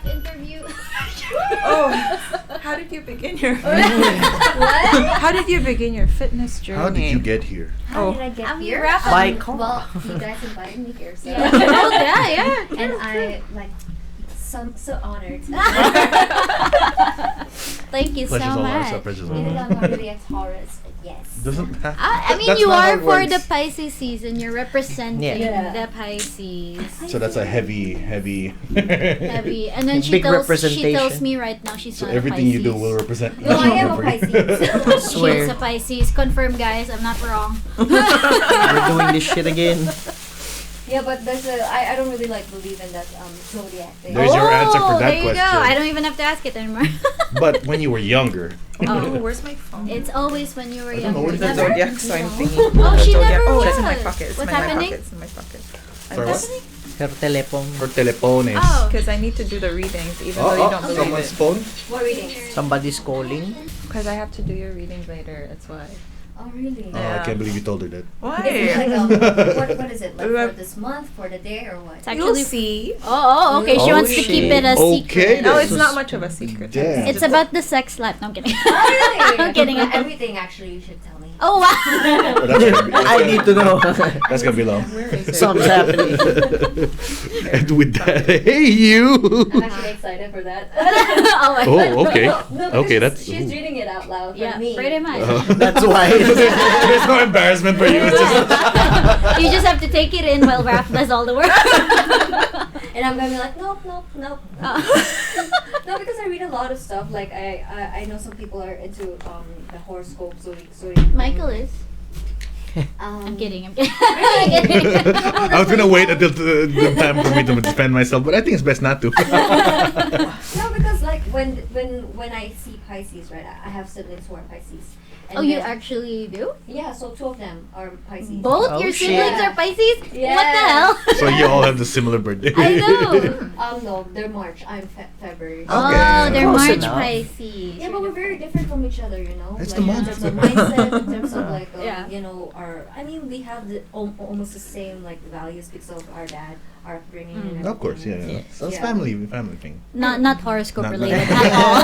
Raf interview. Oh, how did you begin your What? How did you begin your fitness journey? How did you get here? How did I get here? Raf, by car. Well, you guys invited me here, so Yeah. Oh, yeah. and I so honored. Thank you so Pleasure's all ours. much. Pleasure's all Even though ours. I'm not really a Taurus, but yes. Doesn't have. I mean, That's you not how are it for works. the Pisces season. You're representing Yeah. the Pisces. So that's a heavy. Heavy. And then she Big tells representation. me right now she's So not everything a you Pisces. do will represent. No, I am a Pisces. Swear. She's a Pisces. Confirm, guys. I'm not wrong. We're doing this shit again. Yeah, but I don't really believe in that zodiac thing. There's your answer for that there you question. go. I don't even have to ask it anymore. But when you were younger, Oh, where's my phone? It's always when you were I don't know younger. what the it is. Never? zodiac sign No. thingy. Oh, she Zodiac. never Oh, it's in my was. pocket. It's What's in my happening? pocket. It's in my pocket. Sorry, what? Her telephone. For telepones. Oh. Because I need to do the readings, even though you don't believe someone's it. phone. What readings? Somebody's calling. Because I have to do your readings later. That's why. Oh, really? Oh, I can't believe you told her that. Is it Why? what is it? Like for this month, for the day, or what? It's You'll actually. see. Oh, okay. She Oh, wants to keep it a Okay, secret. then. No, it's not much of a secret. Damn. It's about the sex life. No, I'm kidding. Oh, really? I'm kidding. Everything, actually, you should tell me. Oh, wow. Oh, that's gonna be- I need to know. That's gonna be long. Where is it? Something's happening. And with that, hey you. I'm actually excited for that. Oh, my God. Oh, okay. No, Okay, because that's. she's ooh. reading it out loud for Yeah, me. pretty much. That's why. There's no embarrassment for you. It's just. You just have to take it in while Raph does all the work. And I'm gonna be like, nope. Oh. No, because I read a lot of stuff. Like I know some people are into the horoscopes. So Michael is. I'm kidding. I'm kidding. I was gonna wait until the time for me to defend myself, but I think it's best not to. No, because like when I see Pisces, right? I have siblings who are Pisces. And Oh, you then- actually do? Yeah, so 2 of them are Pisces. Both Oh, your shit. siblings are Pisces? Yeah. What the hell? So you all have the similar birthday. I know. No, they're March. I'm February. Oh, Okay. they're Close March enough. Pisces. Yeah, but we're very different from each other, you know. It's like, the month. in terms of mindset, in terms of like, Yeah. you know, we have almost the same like values because of our dad, our upbringing. Mm. And Of course, yeah. Yeah. So it's Yeah. family thing. Not horoscope Not- related not- at all.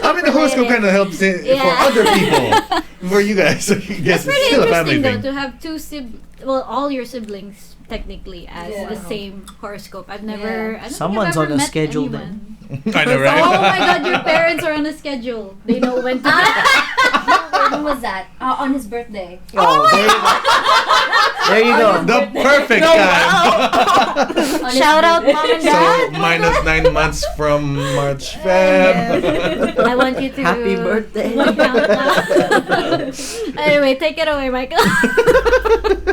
I mean, the horoscope kind of helps it for Yeah. other people. For you guys, so you guess It's it's pretty still a family interesting though thing. to have all your siblings technically as Yeah. the same horoscope. I don't Yeah. think Someone's I've on ever a met schedule anyone. I know, right? Oh my God, your parents are on a schedule. They know when to. when was that? On his birthday. Oh, there you go. The perfect time. On his Shout out, birthday. mom and So dad. minus 9 months from March, Feb. I want you to Happy birthday. count now. Anyway, take it away, Michael.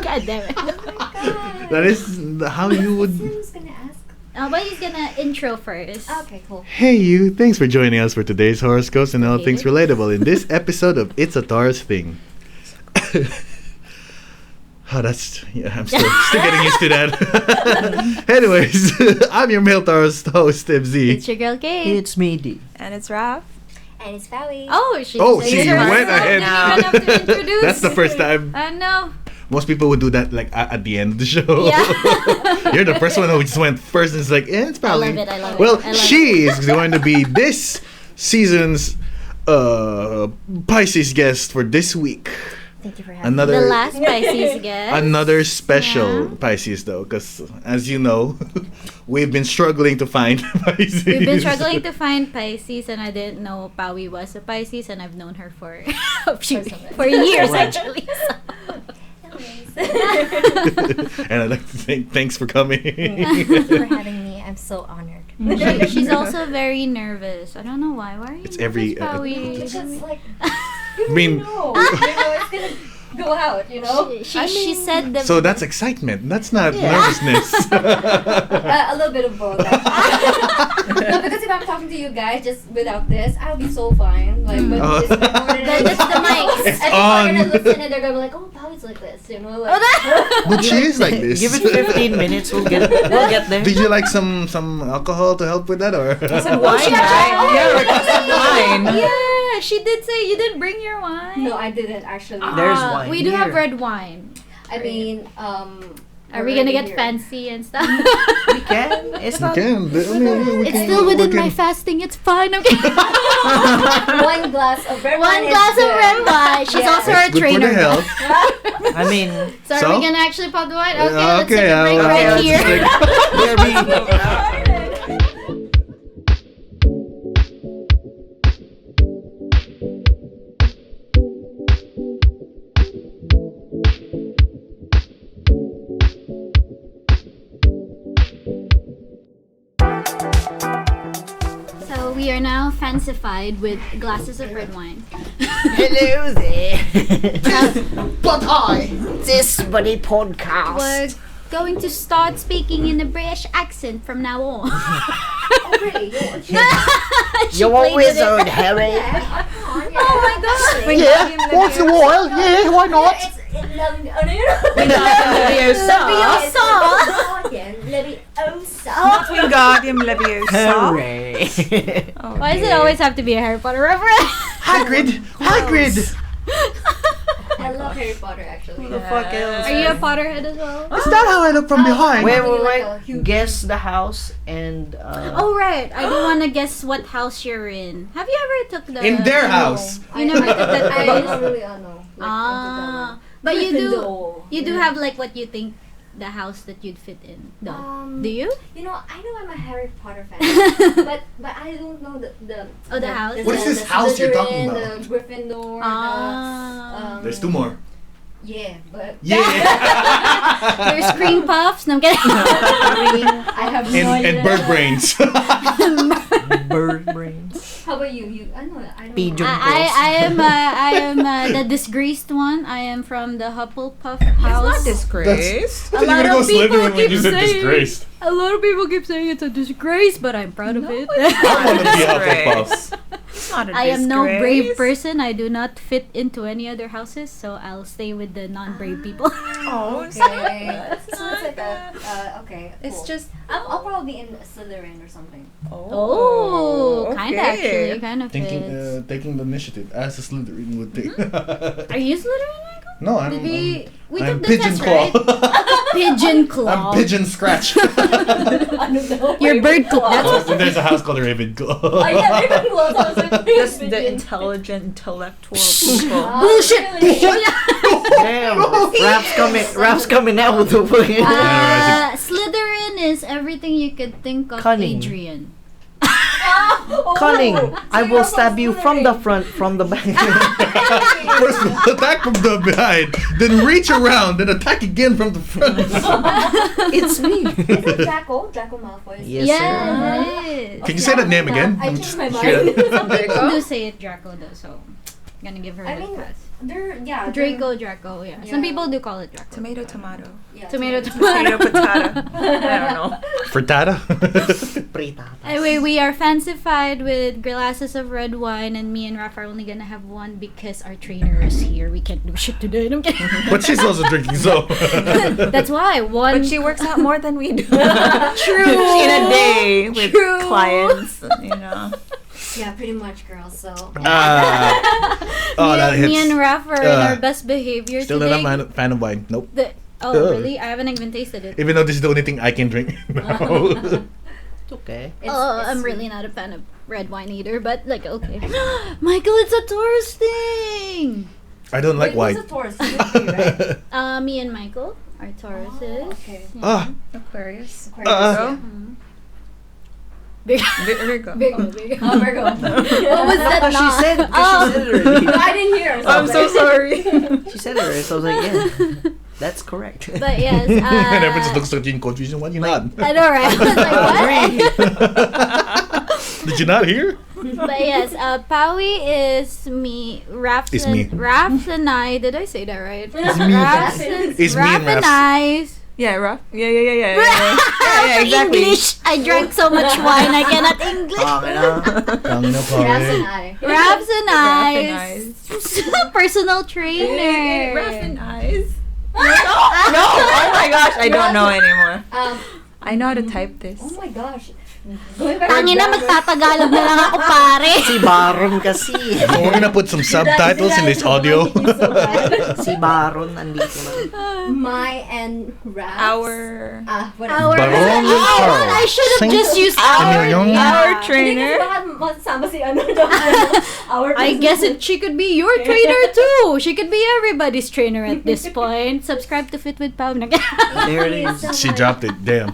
God damn it. Oh my God. That is how you would. Who's gonna ask? But he's gonna intro first. Okay, cool. Hey you, thanks for joining us for today's horoscopes and all Okay. things relatable in this episode of It's a Taurus Thing. Oh, I'm still getting used to that. Anyways, I'm your male Taurus host, MZ. It's your girl Kate. It's me, D. And it's Raf. And it's Pawie. Oh, she she went ahead. Now. Have to introduce. That's the first time. I know. Most people would do that like at the end of the show. Yeah. You're the first one who just went first and it's like, it's I probably. love it. I love Well, it. I love she is going to be this season's Pisces guest for this week. Thank you for having The Another last Pisces guest. another special Yeah. Pisces though, because as you know, we've been struggling to find Pisces. We've been struggling to find Pisces, and I didn't know Pawie was a Pisces, and I've known her for for years actually. And I'd like to say thanks for coming. Thank you for having me. I'm so honored. She's also very nervous. I don't know why. Why are you It's nervous, every, Pawie? It's just like, I mean, it's gonna go out, you know? She said the so that's excitement. That's not Yeah. nervousness. A little bit of both. Actually. No, because if I'm talking to you guys just without this, I'll be so fine. Like, but Oh. this recorded, That's the mics. It's and people are gonna on. listen and they're gonna be like, "Oh, Pawie's like this," you know? Like, But she is like this. Give it 15 minutes, we'll get there. Did you like some alcohol to help with that, or? Some wine, right? Yeah, we're some wine. Yeah, she did say you didn't bring your wine. No, I didn't actually. There's wine We do have here. red wine. I mean, Are we gonna get fancy and stuff? We can. It's We not. can. We It's can- still we within can- my fasting. It's fine. Okay. One glass of red One wine. glass of red wine. She's Yeah. also our Good for trainer. the health. I mean, So, So? are we gonna actually pop the wine? Okay, Yeah, let's take a break okay, right let's here. there we So we are now fancified with glasses of red wine. Hello there. But I. This buddy podcast. We're going to start speaking in a British accent from now on. Oh, really? She You're a played with it. wizard, Harry. Oh my god! Yeah, once in a while. Yeah, why not? Wingardium Leviosa. Hooray. Why does it always have to be a Harry Potter reference? Hagrid. Hagrid. I love Harry Potter actually. The fuck else? Are you a Potterhead as well? Is that how I look from behind? Wait, Probably wait, like a wait. huge- Guess the house and. Oh right, I do want to guess what house you're in. Have you ever took the In their house. You never took that I quiz? don't really know. Ah, but you do have like what you think the house that you'd fit in. Though. Do you? You know, I know I'm a Harry Potter fan, but I don't know the Oh, the house? What is this house you're talking Slytherin, about? The Gryffindor. Ah. There's two more. Yeah, but Yeah. There's cream puffs. No, I'm kidding. I have no idea. and bird brains. Bird brains. How about you? I know. Pigeon. I am the disgraced one. I am from the Hufflepuff It's house. not disgraced. A lot of people keep saying disgraced. a lot of people keep saying it's a disgrace, but I'm proud of it. I want to be Disgrace. Hufflepuff. It's not a I am no brave disgrace. person. I do not fit into any other houses, so I'll stay with the non-brave people. Oh, Okay. So it's like a okay. It's Cool. just. I'll probably be in Slytherin or something. Oh, kind of okay. actually, kind of Taking fits. taking the initiative as a Slytherin would take. Are you Slytherin, Michael? No, I'm. Did we I'm took the pigeon test, claw. right? Pigeon claw. I'm pigeon scratch. I don't know. Your bird claw. That's And there's a house called the Ravenclaw. Oh yeah, Ravenclaw. So I was like, Just the pigeon. intelligent, intellectual people. bullshit. Really? Damn. Rap's coming out with the fucking. Slytherin is everything you could think of. Cunning. Adrian. Oh, Cunning. so I you're will from stab you from the Slytherin. front, from the back. First attack from the behind, then reach around, then attack again from the front. It's me. Is it Draco? Draco Malfoy. Yes, Yes, it is. Can you say that name again? I I'm changed just my scared. mind. Some people do say it Draco though, so I'm gonna give her I a mean, pass. they're yeah. Draco, yeah. Some Yeah. people do call it Draco. Tomato, tomato. Yeah, Tomato, Potato, potato. I don't know. Frittata. Pritatas. Anyway, we are fancified with glasses of red wine, and me and Raph are only gonna have one because our trainer is here. We can't do shit today. I'm kidding. But she's also drinking, so. That's why one. But she works out more than we do. True. In a day with True. clients, you know. Yeah, pretty much, girls. So Oh, that hits. Me and Raph are in Uh, our best behavior Still today. not a fan of wine. Nope. Oh, Ugh. really? I haven't even tasted it. Even though this is the only thing I can drink. No. It's okay. I'm really not a fan of red wine either, but like, okay. Michael, it's a Taurus thing! I don't like Wait, wine. who's a Taurus? You and me, right? Me and Michael are Tauruses. Okay. Ah, Aquarius. Aquarius, Big. Virgo. Virgo. Oh, Virgo. What was that? She not? said, Oh. she said it already. I didn't hear. I'm so sorry. She said it already, so I was like, yeah, that's correct. But yes. and everyone just looks at you in confusion. What? You not? I know, right? I was like, what? Did you not hear? But yes, Pawie is me. Raps Is and, me. Raps and I. Did I say that right? It's me. Raps and, It's me Rap and and Raps. I. Yeah, rough. Yeah, exactly. English. I drank so much wine. I cannot English. Tangina pa Raps rin. and I. Raps and Rap and I. Personal trainer. Rough and eyes. No! Oh my gosh, I don't know anymore. I know how to type this. Oh my gosh. Going back Tangin na, to grammar. magtatagalog na lang ako, pare. Si Baron kasi. We're gonna put some subtitles in this audio. Si Baron, andito na. My and Raps. Our Whatever. Barong and Carl. I should have Sing- just used Ano yung- our Hindi trainer. kasi baka masama si ano. Our I guess she could be your trainer too. She could be everybody's trainer at this point. Subscribe to Fit with Pau. There it is. She dropped it. Damn.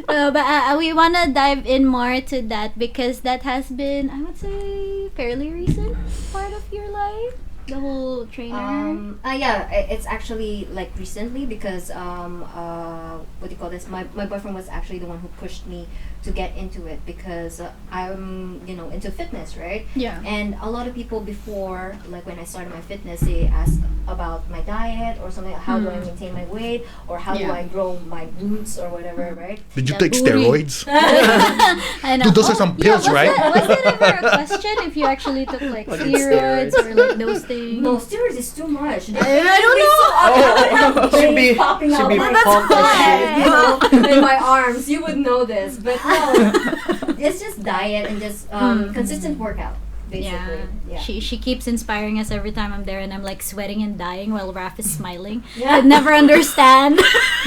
But we wanna dive in more to that because that has been, I would say, fairly recent part of your life. The whole trainer. Yeah, it's actually like recently because what do you call this? My boyfriend was actually the one who pushed me to get into it because I'm into fitness, right? Yeah. And a lot of people before, like when I started my fitness, they ask about my diet or something. How do I maintain my weight or how do Yeah. I grow my glutes or whatever, right? Did you The take booty. steroids? I know. Dude, those are some pills, was right? Was that ever a question if you actually took like What is steroids or like those things? No, steroids is too much. I don't know. Should be popping out be my pumped and shit. in my arms. You would know this, but no, it's just diet and just consistent workout, basically. Yeah. She keeps inspiring us every time I'm there, and I'm like sweating and dying while Raph is smiling. Yeah. I'd never understand.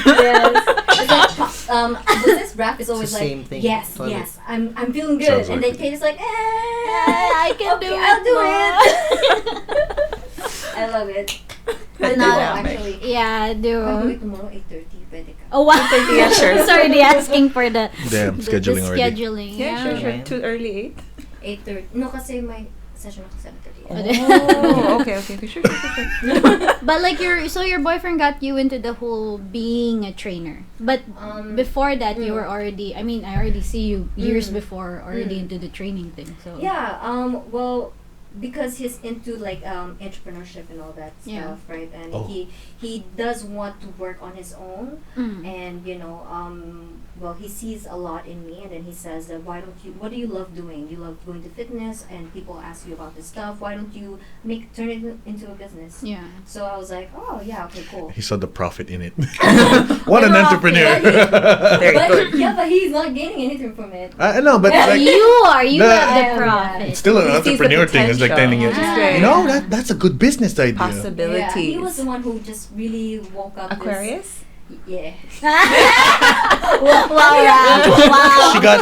Yes. It's like, this rap is always It's the like, same thing. yes, Toilet. yes, I'm feeling good, Sounds and like then Kate is like, I can okay, do it. I'll do Ma." it. I love it. But no, Dynamic. actually. Yeah, I do. Tomorrow 8:30, pwede ka. Oh, wow. Yeah, sure. Sorry, they asking for the Damn, the scheduling already. scheduling. Yeah, sure, sure. Yeah. Too early 8:30. No, kasi my session ako 7:30. 8. Oh, okay. Sure. But like your boyfriend got you into the whole being a trainer. But before that, you were already. I mean, I already see you years before already into the training thing. So Yeah, well, because he's into like entrepreneurship and all that Yeah. stuff, right? And Oh. he does want to work on his own, Mm. and well, he sees a lot in me, and then he says that what do you love doing? You love going to fitness, and people ask you about this stuff. Why don't you turn it into a business? Yeah. So I was like, oh yeah, okay, cool. He saw the profit in it. What an Yeah, entrepreneur. Very good. But he's not gaining anything from it. I know, but like, You have the- the Yeah. profit. it's still an He sees the entrepreneur thing. It's like telling you, potential. you know, that's a good business idea. Yeah, Possibilities. he was the one who just really woke up. Aquarius? Yeah. Wow. She got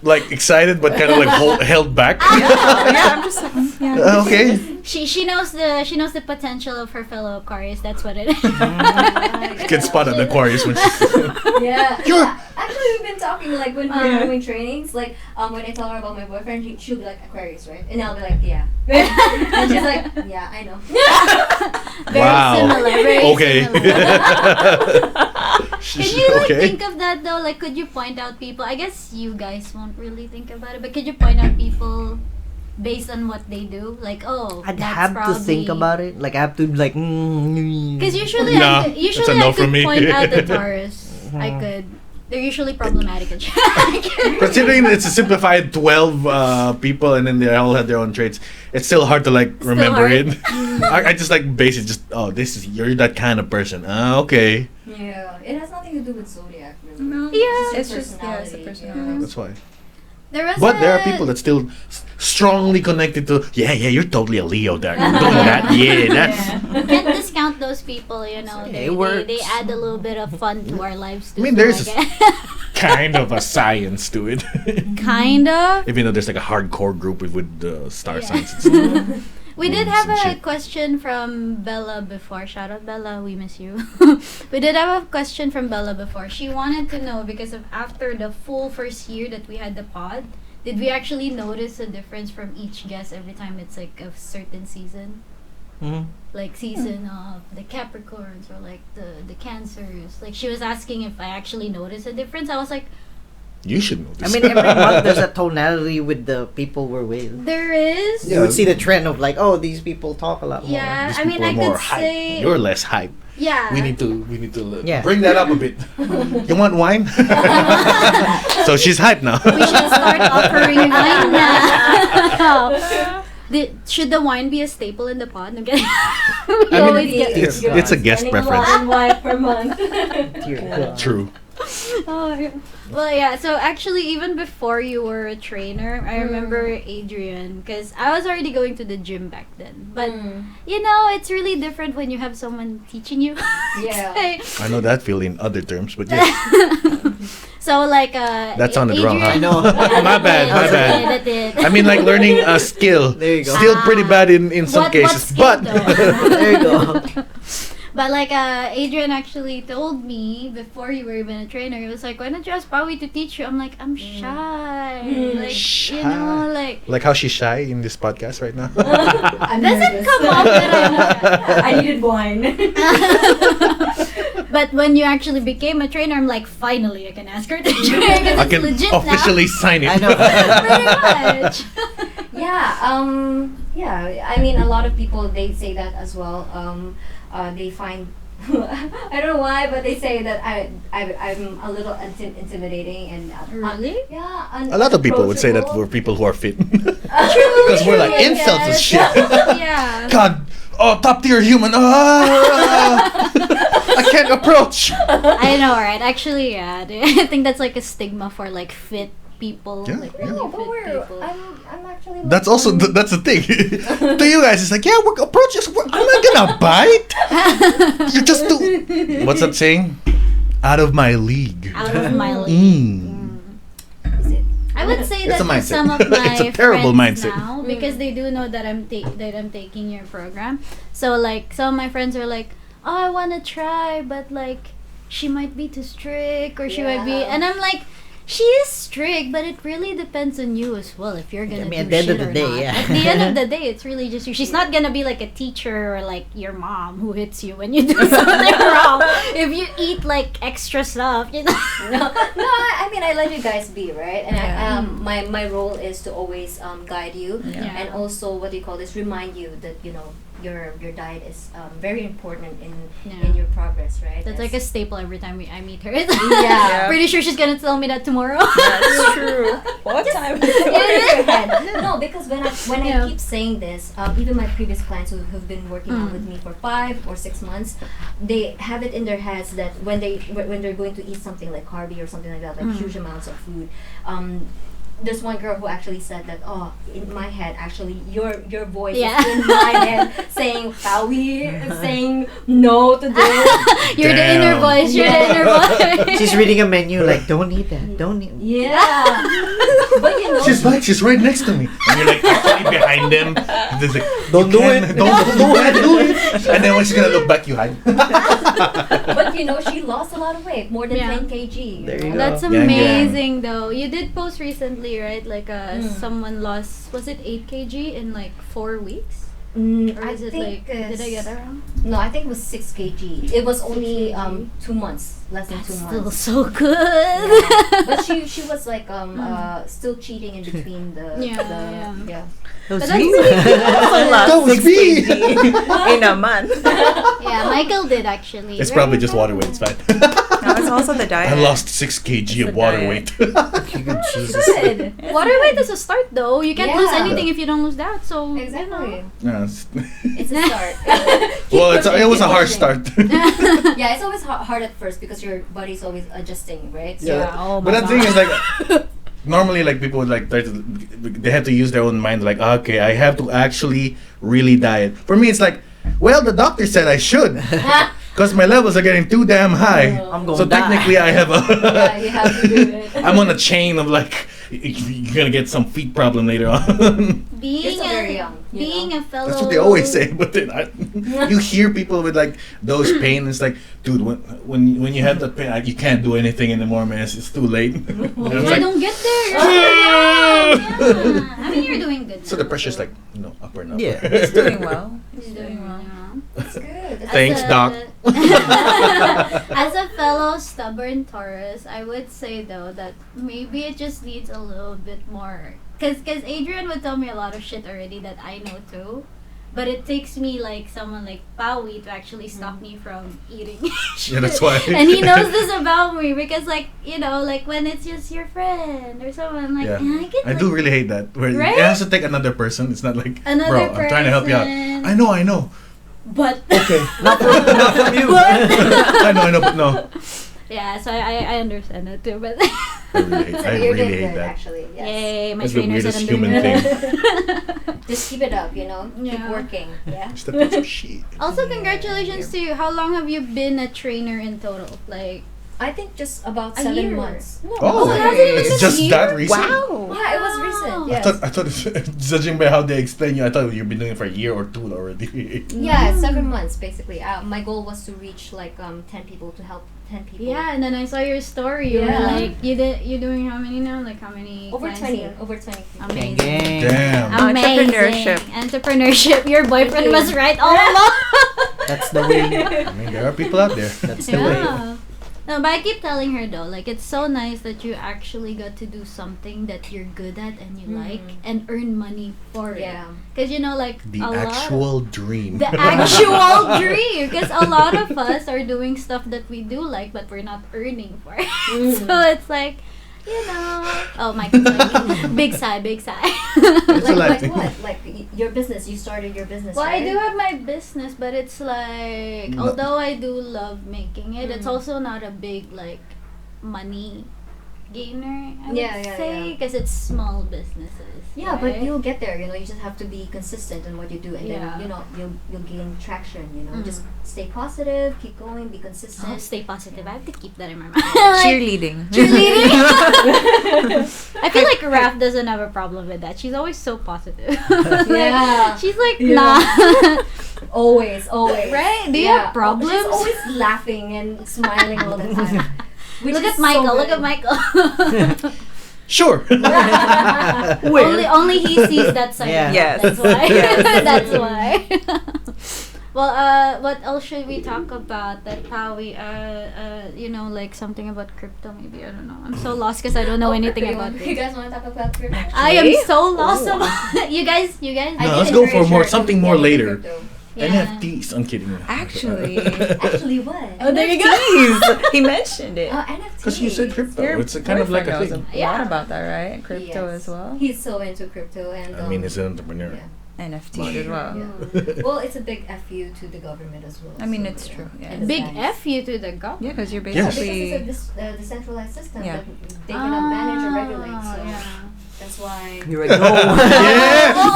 like excited but kind of like held back. Yeah, I'm just like, yeah. Okay. She knows the potential of her fellow Aquarius. That's what it is. You can spot an Aquarius when she's Yeah. You're- Actually, we've been talking like when we were doing trainings. Like when I tell her about my boyfriend, she'll be like Aquarius, right? And I'll be like, yeah. And she's like, yeah, I know. Very Wow. similar. Very Okay. similar. Can you like Okay. think of that though? Like, could you point out people? I guess you guys won't really think about it, but could you point out people based on what they do? Like, oh, I'd that's have probably... to think about it. Like, I have to like. Because usually, Nah, I that's a no I from could me. point out the Taurus. I could. They're usually problematic and Considering it's a simplified 12 people and then they all have their own traits, it's still hard to like remember hard. it. I just like basically just you're that kind of person. Okay, Yeah. It has nothing to do with zodiac, really. No. Yeah. It's just, it's a personality. that's why. There was But there are people that still strongly connected to. Yeah, you're totally a Leo. There, you're doing that. Yeah, that's. Can't discount those people, you know. Yeah, it They works. add a little bit of fun to our lives too. I mean, so there's guess- kind of a science to it. kind of. Even though there's like a hardcore group with star Yeah. signs and stuff. We did Moons have and a shit. question from Bella before. Shout out Bella, we miss you. We did have a question from Bella before. She wanted to know because of after the full first year that we had the pod, did we actually notice a difference from each guest every time it's like a certain season? Mhm. Like season of the Capricorns or like the Cancers. Like she was asking if I actually noticed a difference. I was like, You should know this. I mean, every month there's a tonality with the people we're with. there is. You would see the trend of like, oh, these people talk a lot more. Yeah, These I mean, people I are more could hype. say. You're less hype. Yeah. We need to Yeah. bring that up a bit. You want wine? So she's hyped now. We should start offering wine now. Should the wine be a staple in the pod? Okay. We I mean, always get it's a guest Spending preference. one wine per month. Dear God. True. Oh, yeah. Well, yeah. So actually, even before you were a trainer, I remember Adrian, because I was already going to the gym back then. But you know, it's really different when you have someone teaching you. Yeah. I know that feel in other terms, but yes. So like That sounded wrong, huh? I know. My bad, my bad. That did. I mean, like learning a skill. There you go. Still pretty bad in some What cases, skill, but though? There you go. But like Adrian actually told me before you were even a trainer, he was like, "Why don't you ask Pawie to teach you?" I'm like, "I'm shy." Like you know, like how she's shy in this podcast right now. I'm doesn't nervous. come off that I'm I needed wine. But when you actually became a trainer, I'm like, finally, I can ask her to train. I can legit officially sign it. I know. now. Pretty much. Yeah. I mean, a lot of people, they say that as well. They find I don't know why, but they say that I'm a little intimidating and Really? yeah. A lot of people would say that for people who are fit. True. Because we're like True, insults and yes. shit. Yeah. God, top tier human. I can't approach. I know, right? Actually, yeah. I think that's like a stigma for like fit people. Yeah, Like yeah. really No, but fit people. I'm actually. That's also that's the thing. To you guys, it's like, yeah, we're approaches. I'm not gonna bite. You're just too. What's that saying? Out of my league. Out of my league. Is it? I would say It's that a to mindset. some of my It's a terrible friends mindset. now, because they do know that I'm taking your program. So like some of my friends are like, "Oh, I want to try, but like she might be too strict, or she might be," Yeah. and I'm like, she is strict, but it really depends on you as well. If you're gonna I mean, do at the end shit of the or day, not. yeah. At the end of the day, it's really just you. She's not gonna be like a teacher or like your mom who hits you when you do something wrong. If you eat like extra stuff, you know. No. I mean, I let you guys be, right? And Yeah. my role is to always guide you, Yeah. and also what do you call this? Remind you that your diet is very important in your progress, right? That's like a staple every time I meet her. Yeah. Pretty sure she's gonna tell me that tomorrow. That's true. What time is it? No, because when I Yeah. keep saying this, even my previous clients who have been working out with me for 5 or 6 months, they have it in their heads that when they're going to eat something like carby or something like that, like huge amounts of food. There's one girl who actually said that, oh, in my head, actually, your voice Yeah. is in my head saying Pawie, saying no to this. You're the inner Damn. voice. You're the inner voice. She's reading a menu like, don't eat that. Don't eat. Yeah. But you know, She's right next to me, and you're like actually behind them. There's like, Don't you do can't- it. Don't do it. And then when she's gonna look back, you hide. but she lost a lot of weight, more than Yeah. 10 kg. There you go. That's Gang, gang. amazing, though. You did post recently, right? Like, someone lost, was it 8 kg in like 4 weeks? Or I is it think like, did I get that wrong? No, I think it was 6 kg. It was only 2 months, less than 2 That's still months. so good. But she was like still cheating in between the Yeah. yeah. That was But that's me. That was me. In a month. Yeah, Michael did actually. It's right? probably just water weight. It's fine. No, it's also the diet. I lost 6 kg It's of the water diet. weight. Jesus. Good. Water weight is a start, though. You can't lose Yeah. anything if you don't lose that. So Exactly. Yeah, it's- It's a start. well, it was a hard Keep start. Yeah, it's always hard at first because your body's always adjusting, right? So Yeah. Oh But my the thing God. is like normally like people would like try to, they have to use their own mind like, okay, I have to actually really diet. For me it's like, well, the doctor said I should because my levels are getting too damn high. Oh. I'm going So to die. technically I have yeah, you have to do it. I'm on a chain of like you're gonna get some feet problem later on. being You're still very young, you being know? a fellow. That's what they always say, but then you hear people with like those pain. It's like, dude, when you have that pain, you can't do anything anymore, man. It's too late. And it's I like, don't get there. You're still young. Yeah. I mean, you're doing good. so the pressure's like, up or up. Yeah. He's doing well. He's doing well. That's good. That's Thanks, As a- Doc. As a fellow stubborn Taurus, I would say though that maybe it just needs a little bit more. Cause Adrian would tell me a lot of shit already that I know too. But it takes me like someone like Pawie to actually stop me from eating. Yeah, that's why. And he knows this about me because like, like when it's just your friend or someone like, Yeah. I get I like, do really hate that. Where Right? it has to take another person. It's not like, Another bro, I'm trying to help you out. person. I know. But Okay. Not from you. I know, but no. Yeah, so I understand that too, but I really hate, So I you're really doing hate good, that. actually. Yes. yay, my That's the trainer said weirdest I'm doing human good. Just keep it up, you know. Keep Yeah. working. Yeah. Just a piece of shit. Also, congratulations to you. How long have you been a trainer in total? Like I think just about a 7 year. months. No, Oh, it hasn't even it's been just a year? that recent. Wow. Yeah, it was recent. Wow. Yes. I thought judging by how they explain you, I thought you've been doing it for a year or two already. Yeah, 7 months basically. My goal was to reach like 10 people, to help 10 people. Yeah, and then I saw your story. You were Yeah. like, you're doing how many now? Like how many? Over clients 20. you have? Over 20 people. Amazing. Gang. Damn. Amazing. Entrepreneurship. Your boyfriend was right all along. That's the way. I mean, there are people out there. That's the way. Yeah. No, but I keep telling her though, like it's so nice that you actually got to do something that you're good at and you like and earn money for it. Yeah. Because you know, like The a actual dream. the actual dream. Because a lot of us are doing stuff that we do like, but we're not earning for it. So it's like, you know, oh my God, big sigh, big sigh. It's a Like, life like thing. what? Like your business. You started your business. Well, right? I do have my business, but it's like, No. although I do love making it, it's also not a big like money gainer. I would Yeah, yeah, say yeah. because it's small businesses. Yeah, but right? you'll get there. You know, you just have to be consistent in what you do, and Yeah. then you know you'll gain traction. You know, just stay positive, keep going, be consistent. Oh, stay positive. I have to keep that in my mind. Like, Cheerleading. cheerleading. I feel like Raph doesn't have a problem with that. She's always so positive. Like, Yeah. she's like, Yeah. nah. Always, always. Right? Do you Yeah. have problems? She's always laughing and smiling all the time. Which Look is at Michael. so Look good. at Michael. Sure. Only he sees that side. Yeah. of Yes. it. That's why. Yes. That's why. Well, what else should we talk about that Pawie, you know, like something about crypto maybe, I don't know. I'm so lost because I don't know anything about You it. guys want to talk about crypto? I am so lost about you guys. I No, did let's go for encourage more- her to something get more into later. crypto. Yeah. NFTs. I'm kidding. Actually. Actually, what? Oh, there you go. NFTs. He mentioned it. NFT. Because you said crypto. Your It's a kind of like a boyfriend thing. knows a Yeah. lot about that, right? Crypto Yes. as well. He's so into crypto, and I mean, it's an entrepreneur. yeah. NFTs as well. Yeah. Well, it's a big FU to the government as well. I mean, so, it's true, yeah. And the Big banks. F you to the government. Yeah, because you're Yes. basically. Because it's a decentralized system Yeah. that they cannot manage or regulate. So Yeah. that's why. You're like, no.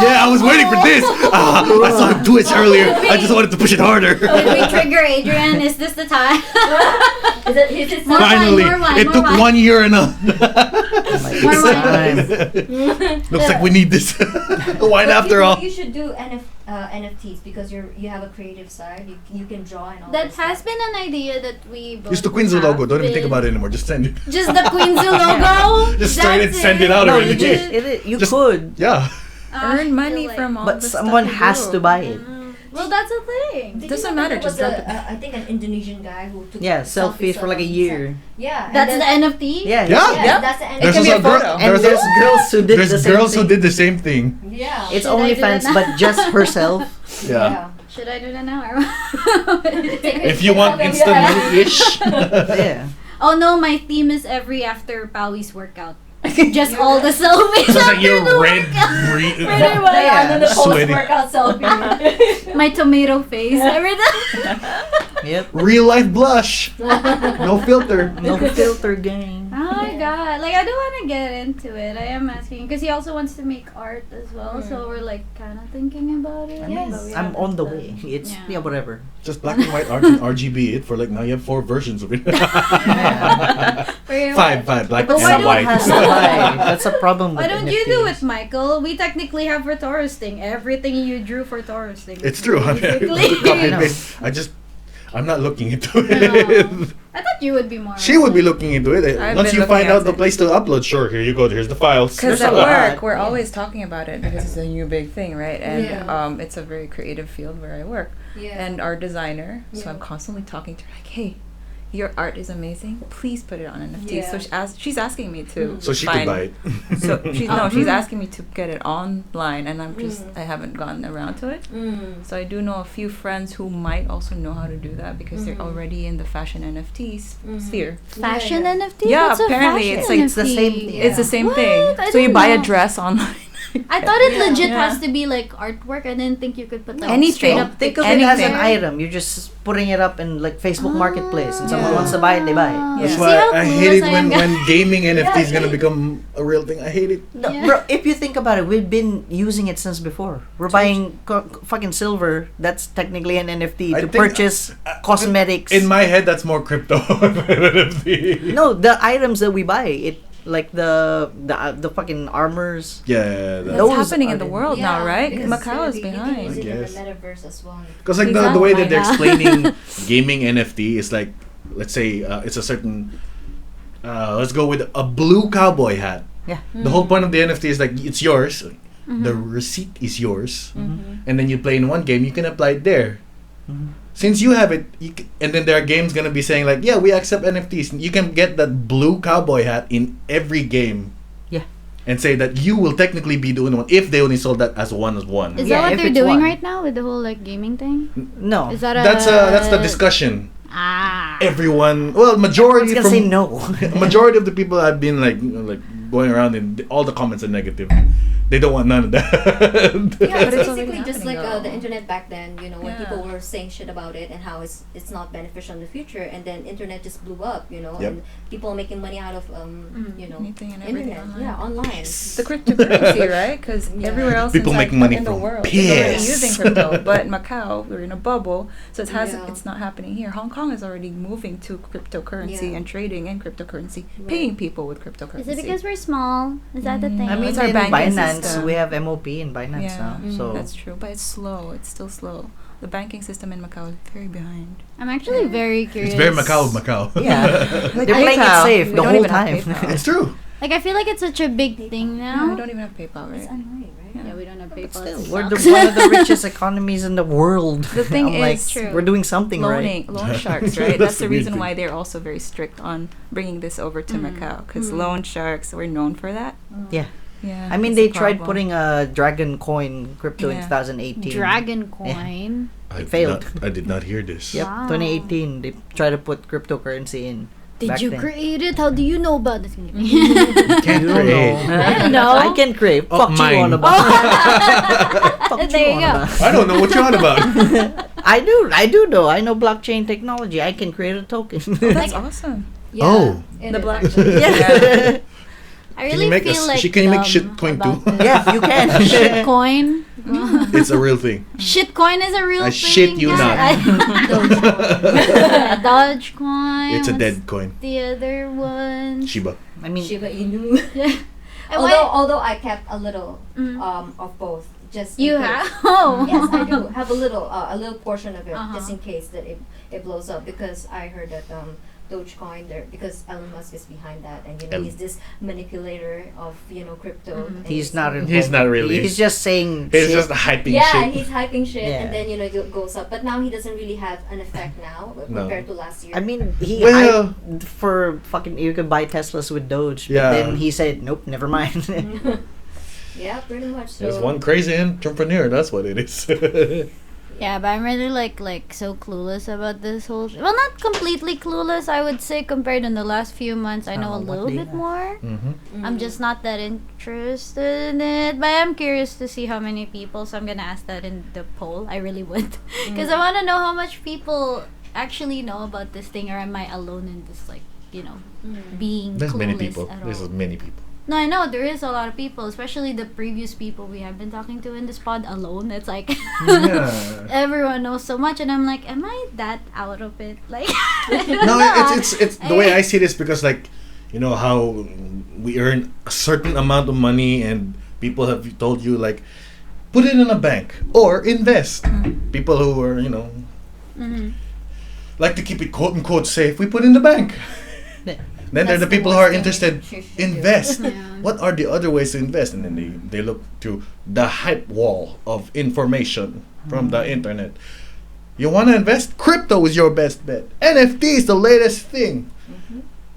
Yeah, I was waiting for this. I saw him twitch earlier. I just wanted to push it harder. Did we trigger Adrian? Is this the time? Is it More wine, Finally, more wine, it more took wine. 1 year and a. More wine. Time. Looks like we need this wine after all. You should do NFTs because you have a creative side. You can draw and all That this has stuff. been an idea that we both Use the Quinzo have logo. Don't even think been- about it anymore. Just send it. Just the Quinzo logo? Just straight That's and send it out No, already. you just, you Just- could. Yeah. Earn money like- from all But the someone stuff you has do. to buy it. Well, that's a thing. Did Doesn't you know matter, there just was drop it. I think an Indonesian guy who took Yeah, selfies for like a year. Yeah. and That's then- the NFT? Yeah. Yeah. Yeah, Yeah. that's the There's can be also a photo. And there's girls who did there's the same girls who thing. did the same thing. Yeah. It's Should I do OnlyFans, that now? but just herself. Yeah. Should I do that now? If you want instant money-ish. Yeah. Oh no, my theme is every after Pawie's workout. Just all the selfies Just like after your the red, workout. Yeah, and then the Sweaty. post-workout selfie. My tomato face. Every time. Yep. real life blush. No filter. No filter gang. Oh my god. Like, I do want to get into it. I am asking. Because he also wants to make art as well. So we're like kind of thinking about it. Yes. but we I'm on haven't the done- way. It's Yeah. yeah, whatever. Just black and white RGB it for like now you have 4 versions of it. For your five what? black But why and don't- white. Has to buy. That's a problem with Why don't you do NFTs. it, Michael? We technically have for Taurus Thing. Everything you drew for Taurus Thing. It's true. I mean, Basically. copy and know. paste. I'm not looking into No. it. I thought you would be more. She would be looking into it. I've Once been you find looking out at the it. place to upload, sure, here you go. Here's the files. Because There's at a lot. work, we're always talking about it because it's a new big thing, right? And Yeah. it's a very creative field where I work. Yeah. And our designer, so Yeah. I'm constantly talking to her like, hey, your art is amazing. Please put it on NFT. Yeah. So she's asking me to So she could find- buy it. So she's asking me to get it online, and I haven't gotten around to it. So I do know a few friends who might also know how to do that because they're already in the fashion NFTs sphere. Fashion Yeah. NFT? Yeah, What's a apparently fashion it's like it's the same NFT? thing. It's the same What? thing. I So you didn't buy a know. dress online. I thought it legit Yeah. has to be like artwork. I didn't think you could put like Anything. straight up. Think of it as an Anything. item. You're just putting it up in like Facebook Marketplace, and someone wants to buy it, they buy it. That's See why how I hate it clueless I am, when guys? gaming NFT is gonna become a real thing. I hate it. No, Yeah. bro, if you think about it, we've been using it since before. We're buying fucking silver. That's technically an NFT I to think, purchase cosmetics. In my head, that's more crypto than NFT. No, the items that we buy, it like the fucking armors. Yeah, That's Those happening are in the the- world now, right? because Macau is you can behind. use it in Yes. the metaverse as well. because like the Exactly. way that they're Oh my explaining gaming NFT is like, let's say it's a certain. Let's go with a blue cowboy hat. Yeah. The whole point of the NFT is like it's yours. The receipt is yours, and then you play in one game. You can apply it there. Since you have it, and then there are games gonna be saying like, yeah, we accept NFTs. You can get that blue cowboy hat in every game. Yeah. And say that you will technically be doing one if they only sold that as one. Is Yeah, that what if they're it's doing one. right now with the whole like gaming thing? No. Is that a That's the discussion. Ah. Everyone, well, I was majority gonna from say no. majority of the people I've been like going around and all the comments are negative. They don't want none of that. Yeah, But it's it's already basically just like happening, the though. internet back then. You know, when Yeah. people were saying shit about it and how it's not beneficial in the future, and then internet just blew up. You know, Yep. and people are making money out of you know, Anything and everything internet. online. Yeah, online. The cryptocurrency, right? Because Yeah. everywhere else People inside making money in the from world is already piss. using crypto, but in Macau we're in a bubble, so Yeah. it's not happening here. Hong Kong is already moving to cryptocurrency Yeah. and trading in cryptocurrency, Right. paying people with cryptocurrency. Is it because we're small? Is that the Mm. thing? I mean, It's our in banking Binance, system. we have MOP in Binance Yeah. now. So That's true, but it's slow. It's still slow. The banking system in Macau is very behind. I'm actually very curious. It's very Macau. yeah, Like they're playing it PayPal. safe We the don't whole even have time. PayPal. It's true. Like I feel like it's such a big thing Yeah, now. we don't even have PayPal, It's right? annoying, right? Yeah, we don't have PayPal. Still, it we're sucks. one of the richest economies in the world. The thing I'm like, is, True. we're doing something loan right. sharks, right? That's That's the the weird reason thing. why they're also very strict on bringing this over to Macau, because Mm. loan sharks, we're known for that. Yeah, Yeah. I mean it's they a tried problem. putting a dragon coin crypto in Yeah. 2018. Dragon coin. I failed. I did not hear this. Yep, Wow. 2018 they tried to put cryptocurrency in. Did back you then. create it? How do you know about it? Can't You don't create. know. I don't know. I can create. Oh, Fuck mine. you on about. Fuck There you on go. about. I don't know what you're on about. I do know. I know blockchain technology. I can create a token. Oh, that's awesome. Yeah, Oh. it The is black- actually. yeah. I Can really you make feel like can you make dumb shit coin too? about this. Yeah, you can. Shitcoin. It's a real thing. Shitcoin is a real I thing. shit you guys. Dogecoin. It's a What's dead coin. The other one. Shiba. I mean, Shiba Inu. And why- although I kept a little Mm. of both, just You in case. have? Oh. Yes, I do have a little portion of it Uh-huh. just in case that it blows up, because I heard that Dogecoin there, because Elon Musk is behind that, and El- he's this manipulator of crypto. Mhm. and he's not involved. He's not really. He's just saying. He's shit. just hyping yeah, shit. he's hyping shit, Yeah. and then it goes up. But now he doesn't really have an effect now No. compared to last year. I mean, he Well- hyped for fucking. You could buy Teslas with Doge, Yeah. but then he said, "Nope, never mind." yeah, pretty much. So. There's one crazy entrepreneur. That's what it is. Yeah, but I'm really like so clueless about this whole. Well, not completely clueless. I would say compared to the last few months, I know a What little they bit have. more. Mm-hmm. I'm just not that interested in it, but I'm curious to see how many people. So I'm gonna ask that in the poll. I really would, because I want to know how much people actually know about this thing, or am I alone in this being There's clueless many people. at There's all? many people. No, I know there is a lot of people, especially the previous people we have been talking to in this pod alone. It's like Yeah. everyone knows so much, and I'm like, am I that out of it? Like, No, it's the way I see this, because like, you know how we earn a certain amount of money and people have told you like, put it in a bank or invest. People who are Mhm. like to keep it quote unquote safe, we put in the bank. Then there are the That's people who worst are thing interested. you should do. Invest. Yeah. What are the other ways to invest? And then they look to the hype wall of information from the internet. You want to invest? Crypto is your best bet. NFT is the latest thing.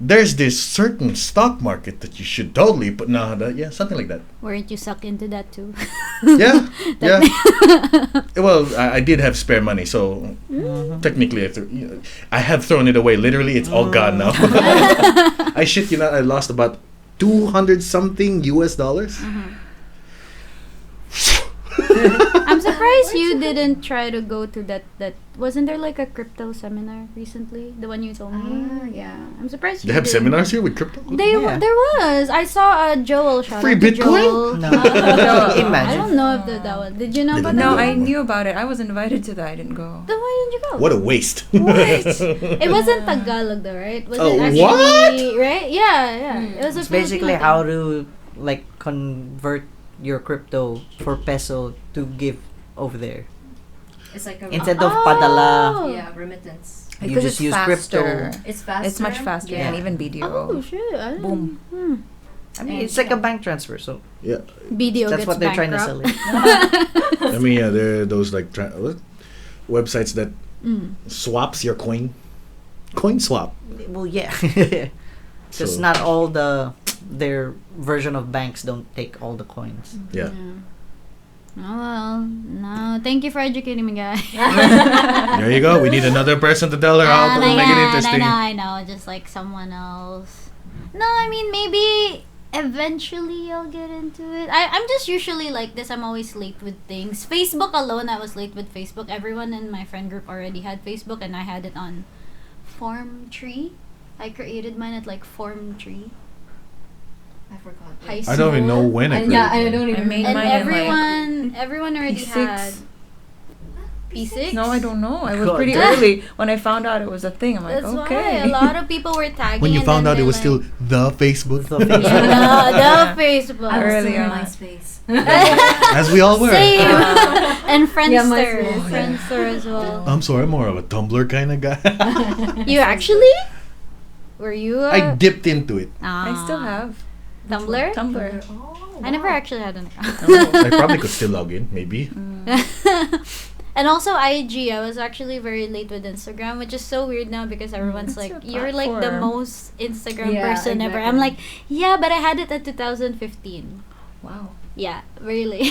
There's this certain stock market that you should totally put. Something like that. Weren't you sucked into that too? Yeah, yeah. Well, I did have spare money, so technically, I have thrown it away. Literally, it's all gone now. I shit you not. I lost about $200 something US. I'm surprised you didn't try to go to that. Wasn't there like a crypto seminar recently? The one you told me. Yeah. I'm surprised They you have didn't. seminars here with crypto. There was. I saw Joel. Shout Free out to Bitcoin? Joel. No. I Imagine. don't know if that one. Did you know about No, that? I knew about it. I was invited to that. I didn't go. Then why didn't you go? What a waste. It wasn't Tagalog though, right? Was Oh, it actually, what? right? Yeah. It was a It's basically Filipino how thing. to like convert your crypto for peso to give over there. It's like a Instead of padala, yeah, remittance. you Because just it's use faster. crypto. It's faster. It's much faster Yeah. than even BDO. Oh shit! I Boom. I mean, it's like a bank transfer, so Yeah. BDO that's gets what they're trying to sell bankrupt. it. I mean, yeah, there are those like websites that Mm. swaps your coin. Coin swap. Well, yeah, because So- not all their version of banks don't take all the coins. Yeah. Oh well, no. Thank you for educating me, guys. There you go. We need another person to tell her how to my make it God, interesting. I know, just like someone else. No, I mean maybe eventually I'll get into it. I'm just usually like this. I'm always late with things. Facebook alone, I was late with Facebook. Everyone in my friend group already had Facebook, and I had it on Form Tree. I created mine at like Form Tree. I forgot. High I don't even know when I Yeah, created I don't I even. made And mine in, like, everyone already P6. had P6. No, I don't know. I was God pretty damn. early when I found out it was a thing. I'm like, That's okay. why a lot of people were tagging. When you and found then out it they're was like, still the Facebook. The Facebook. yeah, the Facebook. I was Early still in on. MySpace. As we all were. Same. and Friendster. MySpace. Friendster as well. I'm sorry, I'm more of a Tumblr kind of guy. You actually? Were you? I dipped into it. I still have Tumblr. Tumblr. Oh, I never wow. actually had an account. I probably could still log in, maybe. And also IG, I was actually very late with Instagram, which is so weird now because everyone's It's like, your you're like the platform. most Instagram Yeah, person ever. exactly. I'm like, yeah, but I had it at 2015. Wow. Yeah, really.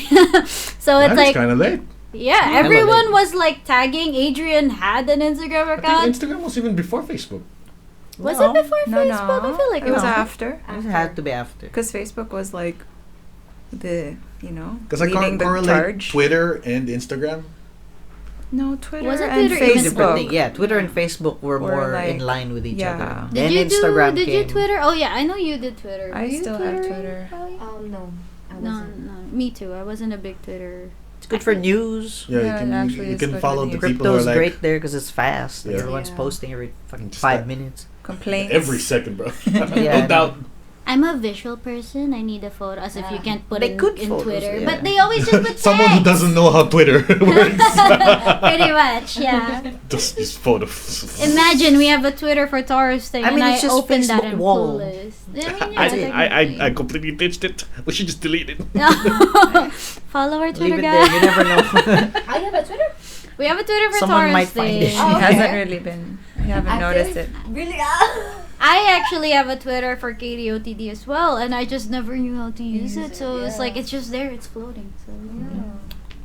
So it's That's like, kind of late. yeah, Hella everyone late. was like tagging Adrian had an Instagram I account. think Instagram was even before Facebook. Was No. it before No, Facebook? no. I feel like it was no. after. It had to be after. Because Facebook was like the, Because I leading can't the correlate charge. Twitter and Instagram. No, Twitter Wasn't and Twitter even Different Facebook. thing. Yeah, Twitter and Facebook were Were more like- in line with each yeah. other. Did Then you Instagram did you came. Twitter? Oh yeah, I know you did Twitter. I Were you still have Twittering, Twitter. Pawie? No, I No, wasn't. no, me too. I wasn't a big Twitter. It's good for news. Yeah, Yeah, you it can, actually you is can good follow with the news. people who are Crypto's like great there because it's fast. Like Yeah. everyone's Yeah. posting every fucking Just 5 that. minutes. Complaints. every second, bro. Yeah, no doubt. I'm a visual person. I need a photo. As if you can't put They it could in photos, Twitter, yeah. but they always just put Someone who text. doesn't know how Twitter works. Pretty much, yeah. just photos. Imagine we have a Twitter for Taurus Thing, I mean, and it's I just opened that Facebook and wall. clueless. I mean, yeah, I completely ditched it. We should just delete it. technically. Follow our Twitter, Leave it there. guys. You never know. I have a Twitter. We have a Twitter for Someone Taurus might find Thing. it. Oh, It hasn't okay. really been. I haven't I noticed feel- it. Really? I actually have a Twitter for KDOTD as well, and I just never knew how to use it. So it's yeah. like it's just there, it's floating. So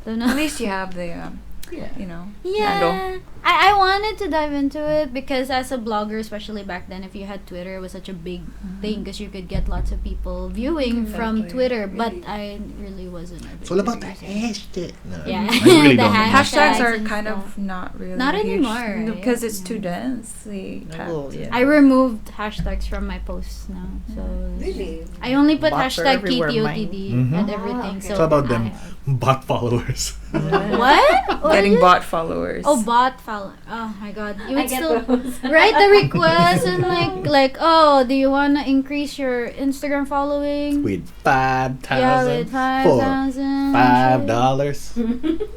don't At know. least you have the, you know, handle. Yeah, I wanted to dive into it because as a blogger, especially back then, if you had Twitter, it was such a big thing because you could get lots of people viewing from Exactly. Twitter. But I really wasn't. A big It's all about the Twitter user. hashtag. No, Yeah. I really The don't. know. Hashtags Hashtags are and kind stuff. of not really Not huge anymore, right? because it's too densely packed. Well, yeah. I removed hashtags from my posts now, so Really? I only put Bots are hashtag everywhere, KTOTD mine. and Mhm. everything. okay. So It's about them I- bot followers. What? What Getting is it? bot followers. Oh, bot follow. Oh my god. You I would get still those. write the request and like oh, do you wanna increase your Instagram following? With Yeah, 5,000 with for 5,000. $5.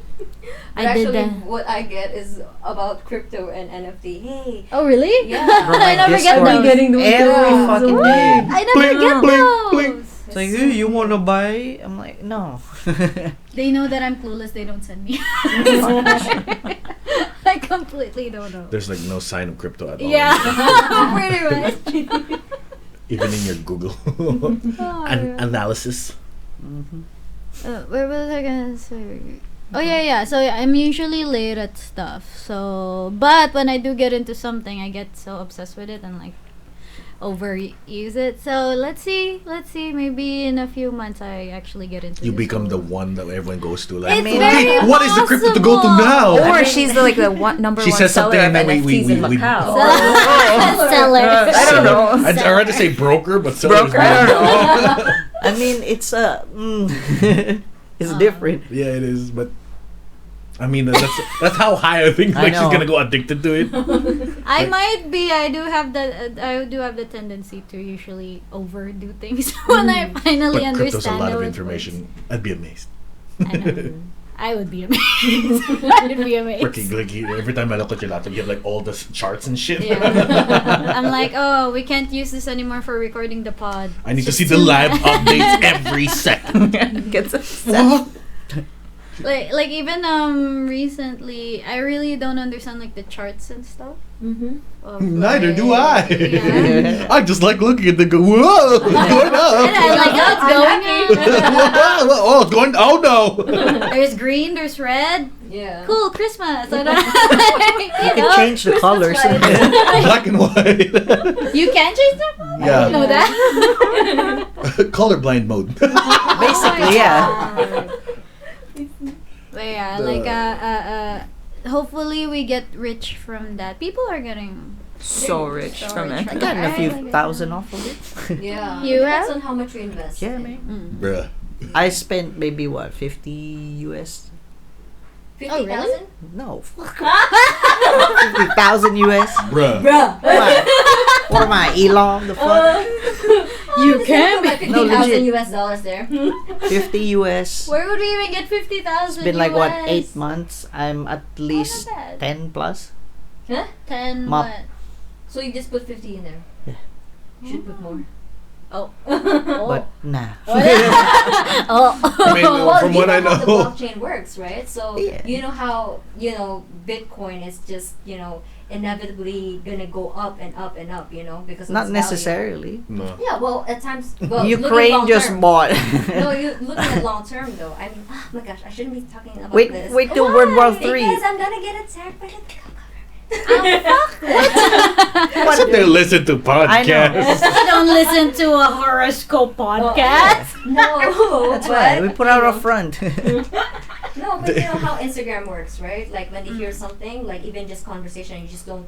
I Actually, did that. what I get is about crypto and NFT. Hey. Oh really? Yeah. Bro, my I never get Discord those. Getting those every things. fucking What? day. I never Blink, get blink, those. blink. It's like, hey, you wanna buy? I'm like, no. They know that I'm clueless. They don't send me. I completely don't know. There's like no sign of crypto at all. Yeah, pretty much. Even in your Google Oh, yeah. analysis. Mhm. Where was I gonna say? Oh yeah. So I'm usually late at stuff. So, but when I do get into something, I get so obsessed with it and like overuse it. So let's see. Maybe in a few months I actually get into. You this become the whole- one that everyone goes to. Like, It's mean, very what is the crypto to go to possible. now? Or she's the, like the number She one says seller something of and then NFTs in we Macau. Seller. I don't know. I'd rather say broker, but seller is Broker, I don't know. I mean, it's it's different. Yeah, it is, but I mean that's how high I think I like she's know. gonna go addicted to it. I might be. I do have the tendency to usually overdo things when I finally But crypto's a understand lot how of it information. I'd be amazed. works. I know. I would be amazed. I would be amazed. Freaking, like every time I look at your laptop, you have like all the charts and shit. Yeah. I'm like, oh, we can't use this anymore for recording the pod. I need to It's see just the too live bad. updates every second. Gets upset. like even recently, I really don't understand like the charts and stuff. Mm-hmm. of, Neither like- do I. Yeah. I just like looking at the go. Whoa, what's going on? And I'm like, oh, it's going on. Oh, it's going. Oh no. There's green, there's red. Yeah. Cool, Christmas. I don't You can change the colors. Black and white. You can change the color? I Yeah. didn't know that. Colorblind mode. Basically, yeah. But yeah, The- like hopefully we get rich from that. People are getting So rich from it. I got a I few like it. thousand off of it. Yeah. You Depends have? on how much you invest. Yeah, in. man. Bruh. I spent maybe what, 50 US? 50,000? No, fuck. 50,000 US. Bruh. What am I, Elon? The fuck? You can Like be. No, 50,000 legit. US dollars there. 50 US. Where would we even get 50,000? It's been like what, US? 8 months. I'm at least bad. 10 plus. Huh? 10 Mop. what? So you just put 50 in there? Yeah. You should put more. Oh. But nah. Oh. I mean, Well, from you what I know how the know. blockchain works, right? So Yeah. you know how Bitcoin is just inevitably gonna go up and up and up, because of Not its value. necessarily. No. Yeah, well, at times, well, Ukraine looking just long-term. bought. No, you looking at long term though. I mean, oh my gosh, I shouldn't be talking about Wait, this. wait till World War Three. Because I'm gonna get attacked by the government. What's up there? Listen to podcasts. You don't listen to a horoscope podcast. No, That's why we but, put out a front. No, but you know how Instagram works, right? Like when you hear something, like even just conversation, you just don't,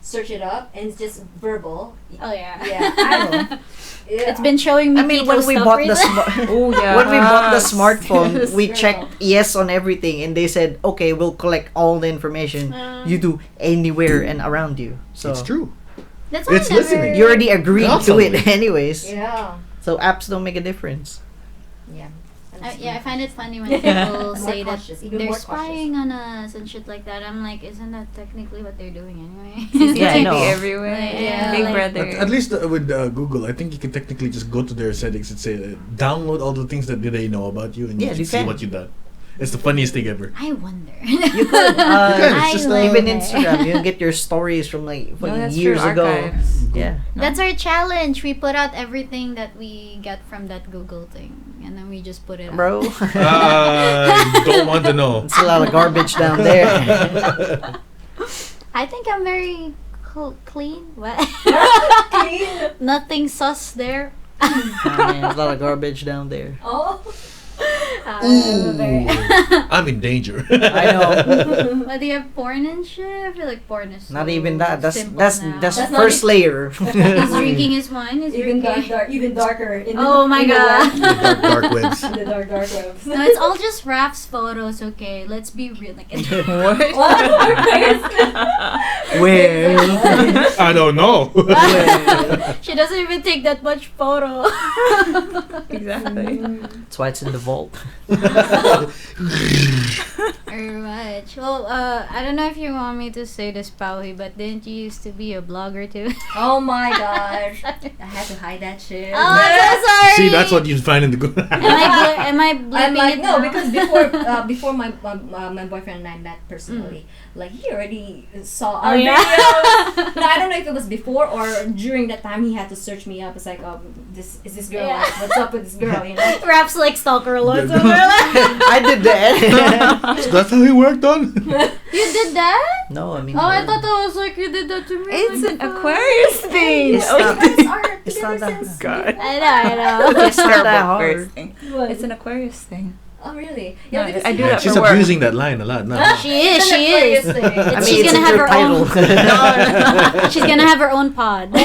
search it up, and it's just verbal. Oh yeah. Yeah, yeah. It's been showing me. I mean, Tito when we stuff bought the recently. Oh yeah. when we bought the Yes. smartphone, Yes. we Girl. checked yes on everything, and they said, "Okay, we'll collect all the information you do anywhere and around you." So It's true. That's why It's I never, listening. you already agreed to Constantly. it, anyways. Yeah. So apps don't make a difference. Yeah. Yeah, I find it funny when people More say that cautious, even they're more spying on us and shit like that. I'm like, isn't that technically what they're doing anyway? Yeah, I know. everywhere. Yeah, Big like- brother. At least with Google, I think you can technically just go to their settings and say, download all the things that they know about you, and Yeah, you you can see can. what you've done. It's the funniest thing ever. I wonder. You could. it's just, even wonder. Instagram, you can get your stories from like No, fucking that's years true. ago. Archives. Yeah. That's our challenge. We put out everything that we get from that Google thing, and then we just put it out. Bro, I don't want to know. it's a lot of garbage down there. I think I'm very clean. What? Nothing sus there. Man, there's a lot of garbage down there. Oh. I'm in danger. I know. But do you have porn and shit? I feel like porn is Not so even that. That's simple that's now. that's That's not first layer. He's drinking his wine. He's Even drinking. even darker. In Oh my in the God. web. The dark webs. In the dark webs. No, it's all just Raph's photos. Okay, let's be real. Like, What? Well, I don't know. she doesn't even take that much photo. Exactly. that's why it's in the vault. Very much. Well, I don't know if you want me to say this, Pawie, but didn't you used to be a blogger too? Oh my gosh. I had to hide that shit. Oh, I'm so sorry. See, that's what you'd find in the Google. Am I bleeping I'm like, it no, now? because before my boyfriend and I met personally, like he already saw our yeah? videos. No, I don't know if it was before or during that time he had to search me up. It's like, this girl, Yeah. like, what's up with this girl, Raph's like stalker alert. Yeah. I did that. So that's how he worked on. You did that? No, I mean. Oh, I thought that was like you did that to me. It's Like, an Aquarius thing. It's not- It's not that God. I know. It's not that hard. thing. What? It's an Aquarius thing. Oh, really? No, because I he do had- that She's for work. abusing that line a lot now. She is. It's an She Aquarius is. thing. I mean, She's it's gonna in have your her own. title. She's gonna have her own pod. No.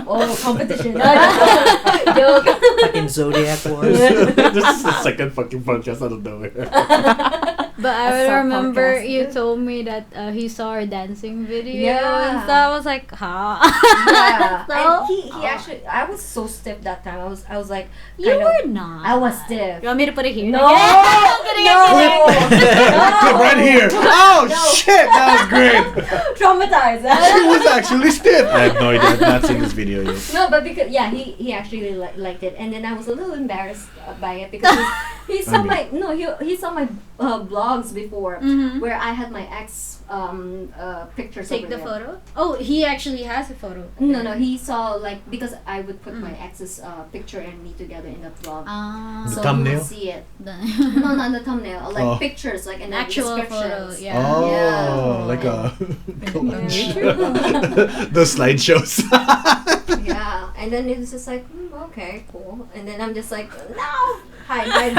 Oh, competition. Joke. Fucking Zodiac Wars. This is the second fucking podcast out of nowhere. But I A would remember sub-podcast. you told me that he saw our dancing video Yeah. and stuff. I was like, huh? Yeah. So- And he actually, I was so stiff that time. I was like, You kind of- were not. I was stiff. You want me to put it here? No. I'm kidding, I'm kidding. Clip right here. Oh shit, that was great. Traumatized. She was actually stiff. I have no idea. I've not seen this video yet. No, but because he actually liked it, and then I was a little embarrassed by it because he saw my he saw my blogs before Mhm. where I had my ex pictures. Take over the there. photo. Oh, he actually has a photo. No, he saw like because I would put my ex's picture and me together in the vlog. Ah. The So thumbnail? you would see it. The No, not the thumbnail. Like Oh. pictures, like an actual photo. descriptions. Yeah. Oh, Yeah. like a YouTube? the slideshows. Yeah, and then it was just like, okay, cool. And then I'm just like, no, hide.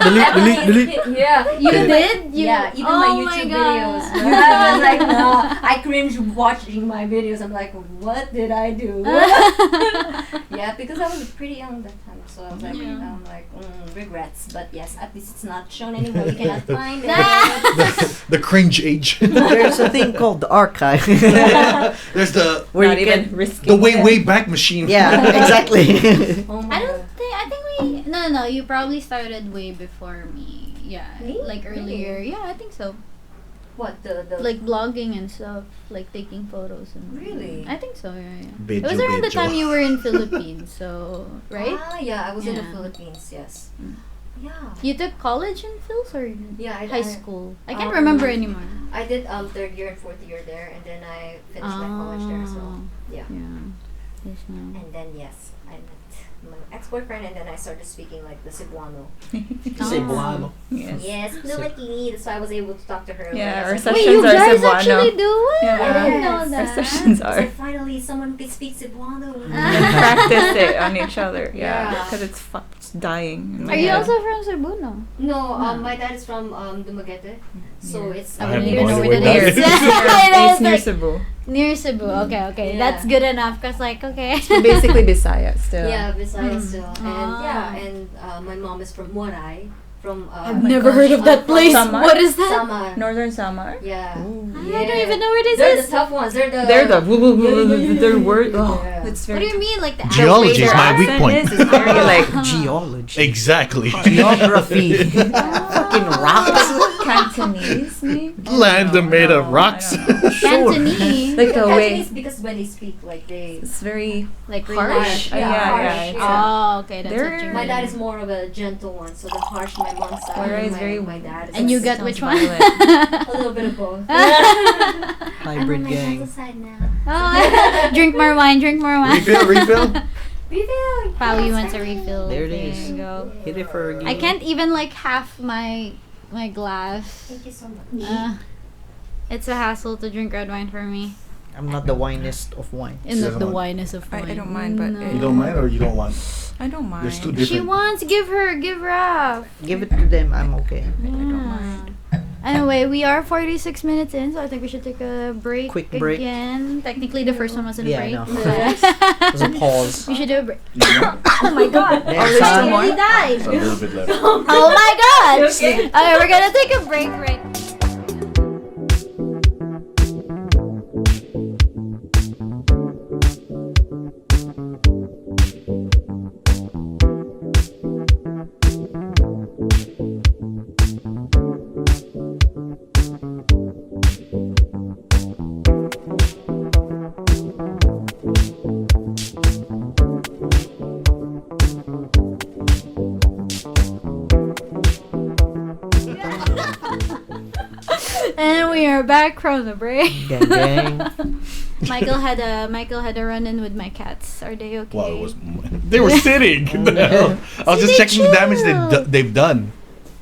Delete. Yeah, You even did? You, yeah, even oh my my YouTube God. videos. Yeah, I was like, no, I cringe watching my videos. I'm like, what did I do? Yeah, because I was pretty young that time, so I was like, Yeah. regrets. But yes, at least it's not shown anymore. You cannot find it. the cringe age. There's a thing called the archive. There's the Where Not you even can. risky. the way back machine. Yeah, exactly. Oh my I don't God. think. I think we. No. You probably started way before me. Yeah. Me? Like earlier. Really? Yeah, I think so. What the Like blogging and stuff, like taking photos and. Really? I think so. Yeah. Bejo, It was around the bejo. time you were in Philippines, so right. Ah, yeah, I was in the Yeah. Philippines. Yes. Mm. Yeah. You took college in Phils or Yeah, high school? I can't Um, remember anymore. I did third year and fourth year there, and then I finished my college there as well. Yeah. Yeah. Yes, no. And then yes, I met my ex-boyfriend, and then I started speaking like the Cebuano. Cebuano. Yes. Yes, Numatini. That's why I was able to talk to her. Yeah, like, our I said, Wait, sessions you are guys Cebuano. actually do it? Yeah. I didn't know Yes. that. Our sessions So are. finally, someone who can speak Cebuano. And practice it on each other. Yeah, Yeah. because it's dying. in my Are you head. also from Cebu? No. No, my dad is from Dumaguete, so Yeah. it's I I have wouldn't no even know idea where where that that is. is. It's It's near like Cebu. near Cebu. Okay, okay. Yeah. That's good enough. Cause like, okay. Basically Bisaya still. yeah, Visayas Mm. still, and Ah. yeah, and my mom is from Moray, from I've my never gosh. heard of that place. Samar? What is that? Samar. Northern Samar. Yeah. I don't even know where this They're is. the tough ones. They're the. They're the their word. Oh, Yeah. it's What very. do you mean, like the Geology is their my weak accent point. is very like Geology. Exactly. Geography. Fucking rocks. Cantonese, maybe. Land made of No, rocks. I don't know. Cantonese? Like the way Cantonese because when they speak, like they. it's very Like Really harsh? harsh. Yeah, yeah, it's Oh, okay. That's They're- what you mean. My dad is more of a gentle one, so the harsh my mom's side. Moray is my, very- my dad is. And you It got sounds which one? violent. a little bit of both. Hybrid I'm on my gang. gentle side now. Oh, drink more wine, drink more wine. Refill. Refill. Pawie yes, wants a honey. refill. There it There is. you go. Hit it for a I can't even like half my glass. Thank you so much. It's a hassle to drink red wine for me. I'm not the winest of wine. And She not the doesn't want- winest of wine. I don't mind, but No. You don't mind or you don't want? I don't mind. There's two She different. wants, give Raph. Give it to them. I'm okay. I don't Yeah. mind. Anyway, we are 46 minutes in, so I think we should take a break. Quick break. Again. Technically, the first one wasn't a Yeah, break. I know. but- There's a pause. we should do a break. Yeah. Oh my god! There's I some nearly more. died. It's a little bit left. Oh my god! Okay. Alright, we're gonna take a break right and we are back from the break. Gang, gang. Michael had a run-in with my cats. Are they okay? Well, it was. They were sitting. Oh, no. I was See, just they checking the damage chill. they've done.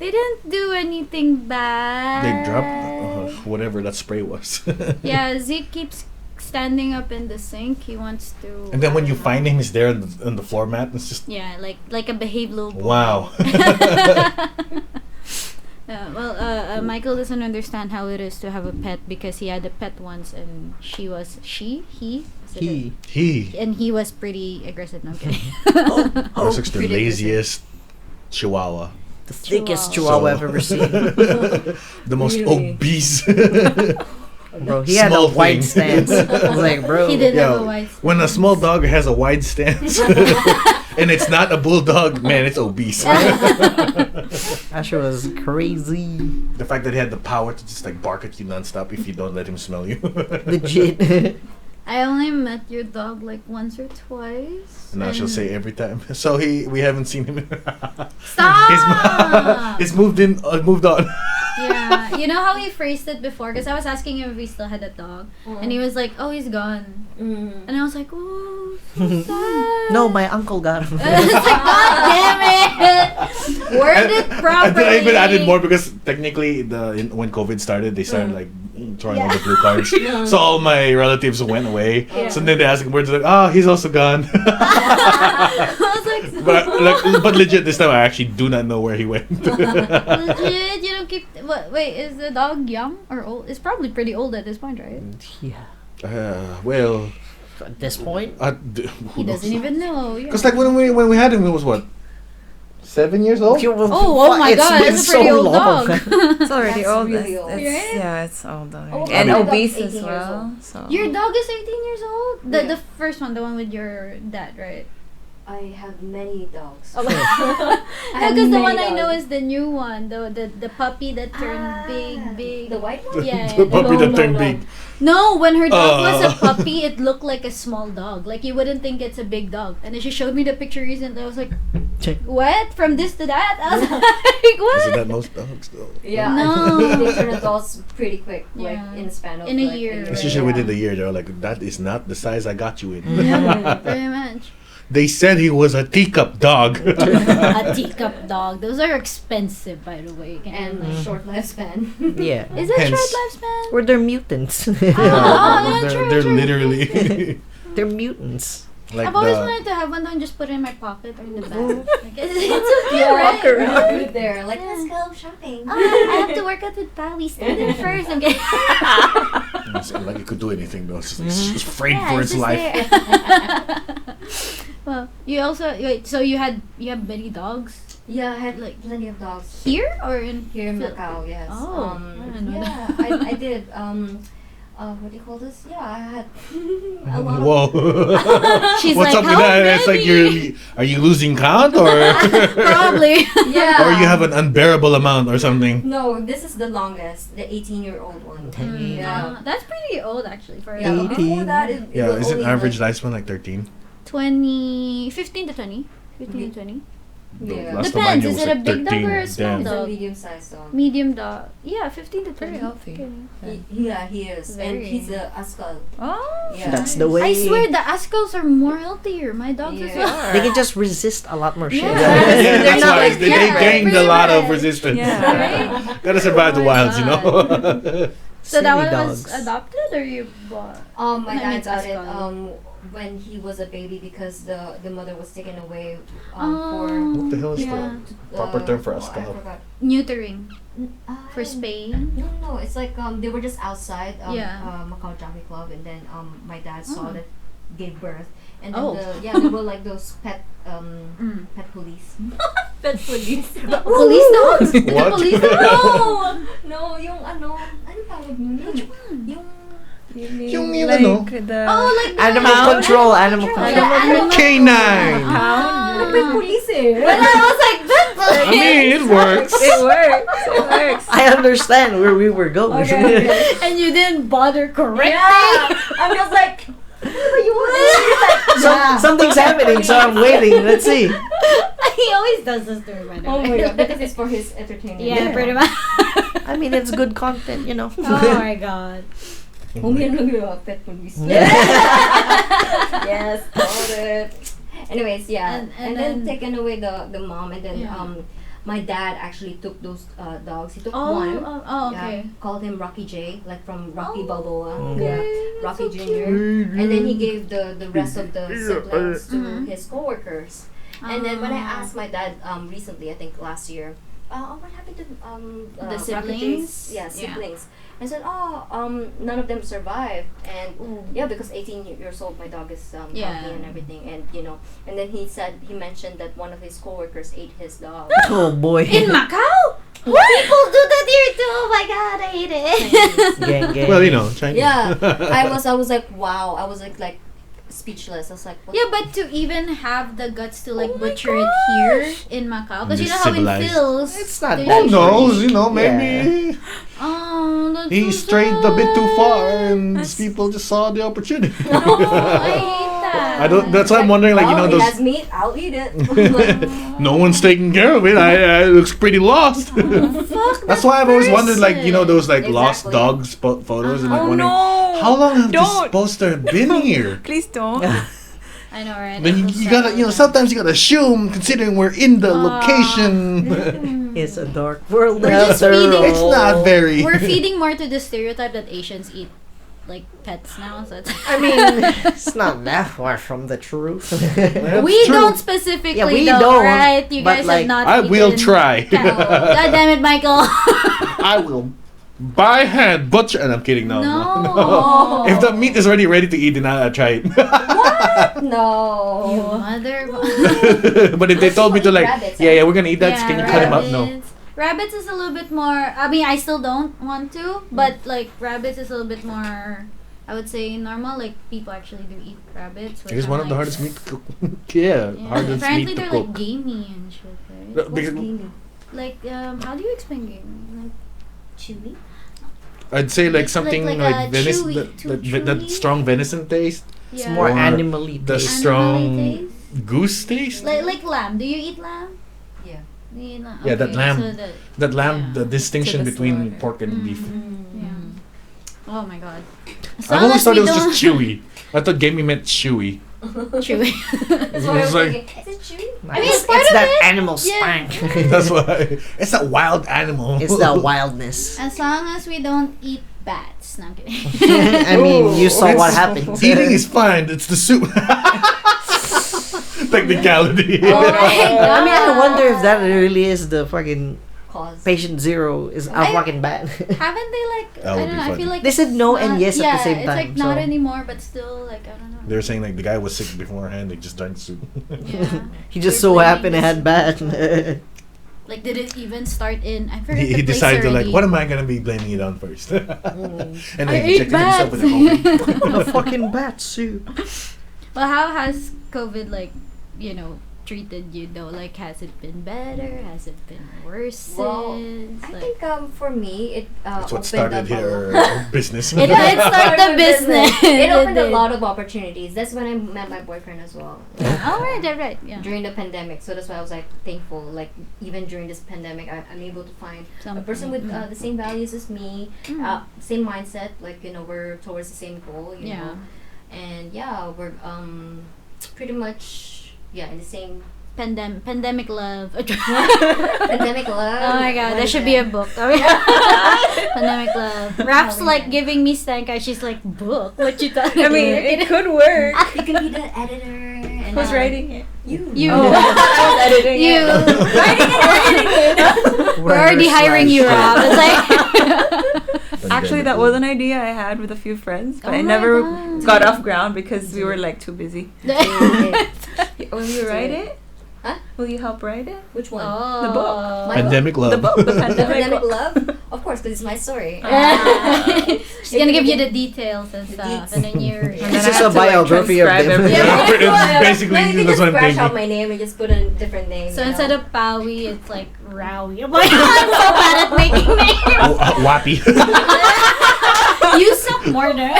They didn't do anything bad. They dropped whatever that spray was. Yeah, Zeke keeps standing up in the sink. He wants to. And then when you find him, he's there on the floor mat. It's just Yeah, like a behaved little boy. wow. Michael doesn't understand how it is to have a pet because he had a pet once and he and he was pretty aggressive. No, I'm kidding. That's like the Pretty laziest chihuahua. The thickest Chihuahua. chihuahua I've ever seen. The most Really? obese. Bro, he had a Small wide thing. stance. I was like, bro. He did have a Yo, white. when a small dog has a wide stance and it's not a bulldog, man, it's obese. Asher was crazy. The fact that he had the power to just like bark at you nonstop if you don't let him smell you. Legit. I only met your dog like once or twice. And I shall and- say every time. So we haven't seen him. Stop! He's moved on. Yeah, you know how he phrased it before? Because I was asking him if he still had a dog, and he was like, "Oh, he's gone." And I was like, "Oh, so sad." No, my uncle got him. I was like, "God damn it! Word it properly." And then I even added more because technically when COVID started, they started like throwing all the blue cards. So all my relatives went away. Yeah. So then they asked where like, oh, he's also gone. I was like, but legit, this time I actually do not know where he went. legit, you don't keep. Wait, is the dog young or old? It's probably pretty old at this point, right? Yeah. Well, At this point, He doesn't even know. Yeah. Because like when we had him, he was what, 7 years old? Oh my God, been that's a pretty old dog. It's already That's old. really It's- old. it's- Right? Yeah, it's old already. Oh, And my dog's obese 18 as years well. old. So Your dog is 18 years old? The Yeah. the first one, the one with your dad, right? I have many dogs. Oh, I because the have one many I know dogs. is the new one, the puppy that turned big. The white one? Yeah. The puppy that No, turned no. big. No, when her dog was a puppy, it looked like a small dog. Like you wouldn't think it's a big dog. And then she showed me the picture recently. I was like, Check. what? From this to that? I was like, what? Isn't that most dogs though? Yeah. No. They turn adults pretty quick, like Yeah. in a span of In a like, year. It's Right. usually within the year. They're like, that is not the size I got you in. Yeah, very much. They said he was a teacup dog. A teacup dog. Those are expensive, by the way. And short lifespan. yeah. Is it Hence- short lifespan? Or they're mutants. Oh, yeah, they're, true, they're true. literally They're mutants. like I've always the. wanted to have one and just put it in my pocket or in the bag. Like, it's okay, Yeah, right? walk around with there. Like, let's go shopping. Oh, I have to work out with Pawie. Stand in first. I'm kidding. It's not like it could do anything though. It's just afraid Yeah, for it's its just life. there. Well, you also wait. So you had many dogs Yeah, I had like plenty of dogs here or in here in Phil- Macau. Yes. Oh, I didn't know yeah, that. I did. What do you call this? Yeah, I had a lot of. Whoa. She's What's like, up with "How that? It's like many?" are you losing count or Probably. Yeah. or you have an unbearable amount or something? No, this is the longest, the 18-year-old one. Yeah. That's pretty old actually for Yeah, but before that, it Yeah, will is it only average like- lifespan like 13? 15 to 20. 15 to 20. Yeah. Last time I Depends. knew Is was it a like big dog 13. or a small Damn. It's a dog? medium-sized dog. Medium dog. Yeah, 15 to 20. Very healthy. Okay. Yeah, he is, and Very. he's a Ascal. Oh, Yeah. That's the way. I swear the Ascals are more healthier. My dogs as Yeah. well. They can just resist a lot more shit. Yeah. Yeah, They're that's not why like- they yeah, gained a pretty lot of much. resistance. Yeah. Gotta survive the Oh my wilds, you know. So that Silly one was dogs. adopted or you bought? My No, dad it's got it Ascal. when he was a baby because the mother was taken away Oh. What the hell is Yeah. the proper term for I Ascal? forgot. Neutering for I- Spain. No, it's like they were just outside Yeah. Macau Jockey Club, and then my dad saw Oh. that gave birth, and then Oh. they were like those pet pet police. Pet police. Police dogs? What? Police dogs? No, yung ano tawag nun? Which one? Yung like ano? the Oh, like the Animal control. Animal Like control. animal Canine. Ah. Pet police eh. But I was like, that's I mean, it works. it works. It works. I understand where we were going. Okay. And you didn't bother correcting. Yeah, I'm just like, what do you want? Something's happening, so I'm waiting. Let's see. He always does this to me. Oh my god, because it's for his entertainment. Yeah, pretty much. I mean, it's good content, you know. Oh my god. Pet police. Yes, got it. Anyways, yeah, And and then taken away the mom, and then Yeah. my dad actually took those dogs. He took Oh, one. okay. Called him Rocky J, like from Rocky Balboa. Okay. Rocky Jr. And then he gave the rest of the siblings to his coworkers. And then when I asked my dad recently, I think last year, what happened to The Rocky siblings? J's? Yeah, siblings. I said, none of them survived, and because 18 years old, my dog is healthy and everything, and and then he mentioned that one of his coworkers ate his dog. Oh boy. In Macau? People do that here too. Oh my god, I hate it. Gang. Well, Chinese. Yeah, I was like, wow. I was like speechless. I was like, what? Yeah, but to even have the guts to like Oh my butcher it here in Macau, because you know how in Civilized. Phil's, It's not there's that Who knows? Maybe Oh, that's he so strayed a bit too far, and That's- people just saw the opportunity. No, I hate that. I don't. That's why I'm wondering, like, It those. has meat. I'll eat it. I'm like, No one's taking care of it. It looks pretty lost. Fuck That's that why I've always wondered, like, person. those like lost Exactly. dogs photos, and like Oh wondering no! how long have this Don't. poster been here. Please don't. I know, right? Then That's you so gotta, sad. sometimes you gotta assume, considering we're in the location. It's a dark world. We're just after feeding- all. It's not very. We're feeding more to the stereotype that Asians eat like pets now. So it's I mean, it's not that far from the truth. That's we true. don't specifically, Yeah, we though, don't, right? You but, guys like, have not. I will eaten try. cow. God damn it, Michael. I will by hand butcher. And I'm kidding. No. No. If the meat is already ready to eat, then I'll try it. You no. mother. But if they told me to, like, Rabbits, yeah, we're gonna eat that. Can you cut him up? No. Rabbits is a little bit more. I mean, I still don't want to, but like rabbits is a little bit more. I would say normal. Like people actually do eat rabbits. It is one of the hardest meat to cook. Yeah. Hardest Apparently meat to they're cook. like gamey and shit, right? No, because- Like how do you explain gamey? Like Chewy. I'd say like something like like, a venison, chewy- too that chewy? strong venison taste, It's yeah. more Or animally the taste. strong taste? goose taste. Like lamb. Do you eat lamb? Yeah. Do you eat lamb? Yeah, that Okay, lamb- so that- That lamb, yeah. the distinction To the between slaughter. pork and beef. Yeah. Oh my god. As I've long always as thought we it was don't- just chewy. I thought gamey meant chewy. Chewy. That's what I It's was like- thinking. Is it chewy? I mean, it's part it's of that it. animal Yeah. stank. That's why. It's that wild animal. It's that wildness. As long as we don't eat bats. No, I'm kidding. I mean, you saw what It's- happened. Eating is fine. It's the soup. Technicality. Oh my god. I mean, I wonder if that really is the fucking Cause. patient zero is a I- fucking bat. Haven't they like? That I would don't be know. I funny. feel like They said no and not- yes at the same it's time, like not so- anymore, but still like I don't know. They're saying like the guy was sick beforehand. They just drank soup. Yeah. He just They're so blaming happened to this- had bat. Like, did it even start in? I forgot He the place decided to like, already. what am I gonna be blaming it on first? And I then he ate injected himself with a COVID. A fucking bat soup. Well, how has COVID treated you though? Like, has it been better? Has it been worse Well, since? I Like, think for me it That's what opened started up a her lot. business. It did start the business. It opened a did. lot of opportunities. That's when I met my boyfriend as well. Oh right, yeah. During the pandemic, so that's why I was like thankful. Like even during this pandemic, I'm able to find a person with the same values as me, same mindset. Like we're towards the same goal. You know, and we're pretty much in the same Pandemic love. pandemic love. Oh my god, What that is should be a book. Pandemic love. Rap's Oh, like yeah. giving me stank eye. She's like, book? What you talking I mean, it could work. You can be the editor. And, Who's writing it? You. You. Oh, I was editing You. it. Writing and editing it. We're already hiring you, Rap. It's like, Actually, that was an idea I had with a few friends, but Oh I my never God. got off ground because we were like too busy. Will you write it? Huh? Will you help write it? Which one? The book. My Pandemic love. The book, the pandemic Pandemic book. love? Of course, because it's my story. She's gonna give you the details and stuff, deets. and then you're. And then It's I just have a to, like, biography of transcribe them. everything. Yeah. It's basically Maybe that's just what I'm scratch out thinking. my name and just put a different name. So you know? instead of Pawie, it's like Rowie. Oh my god, I'm so bad at making names. Wappy. You suck more than.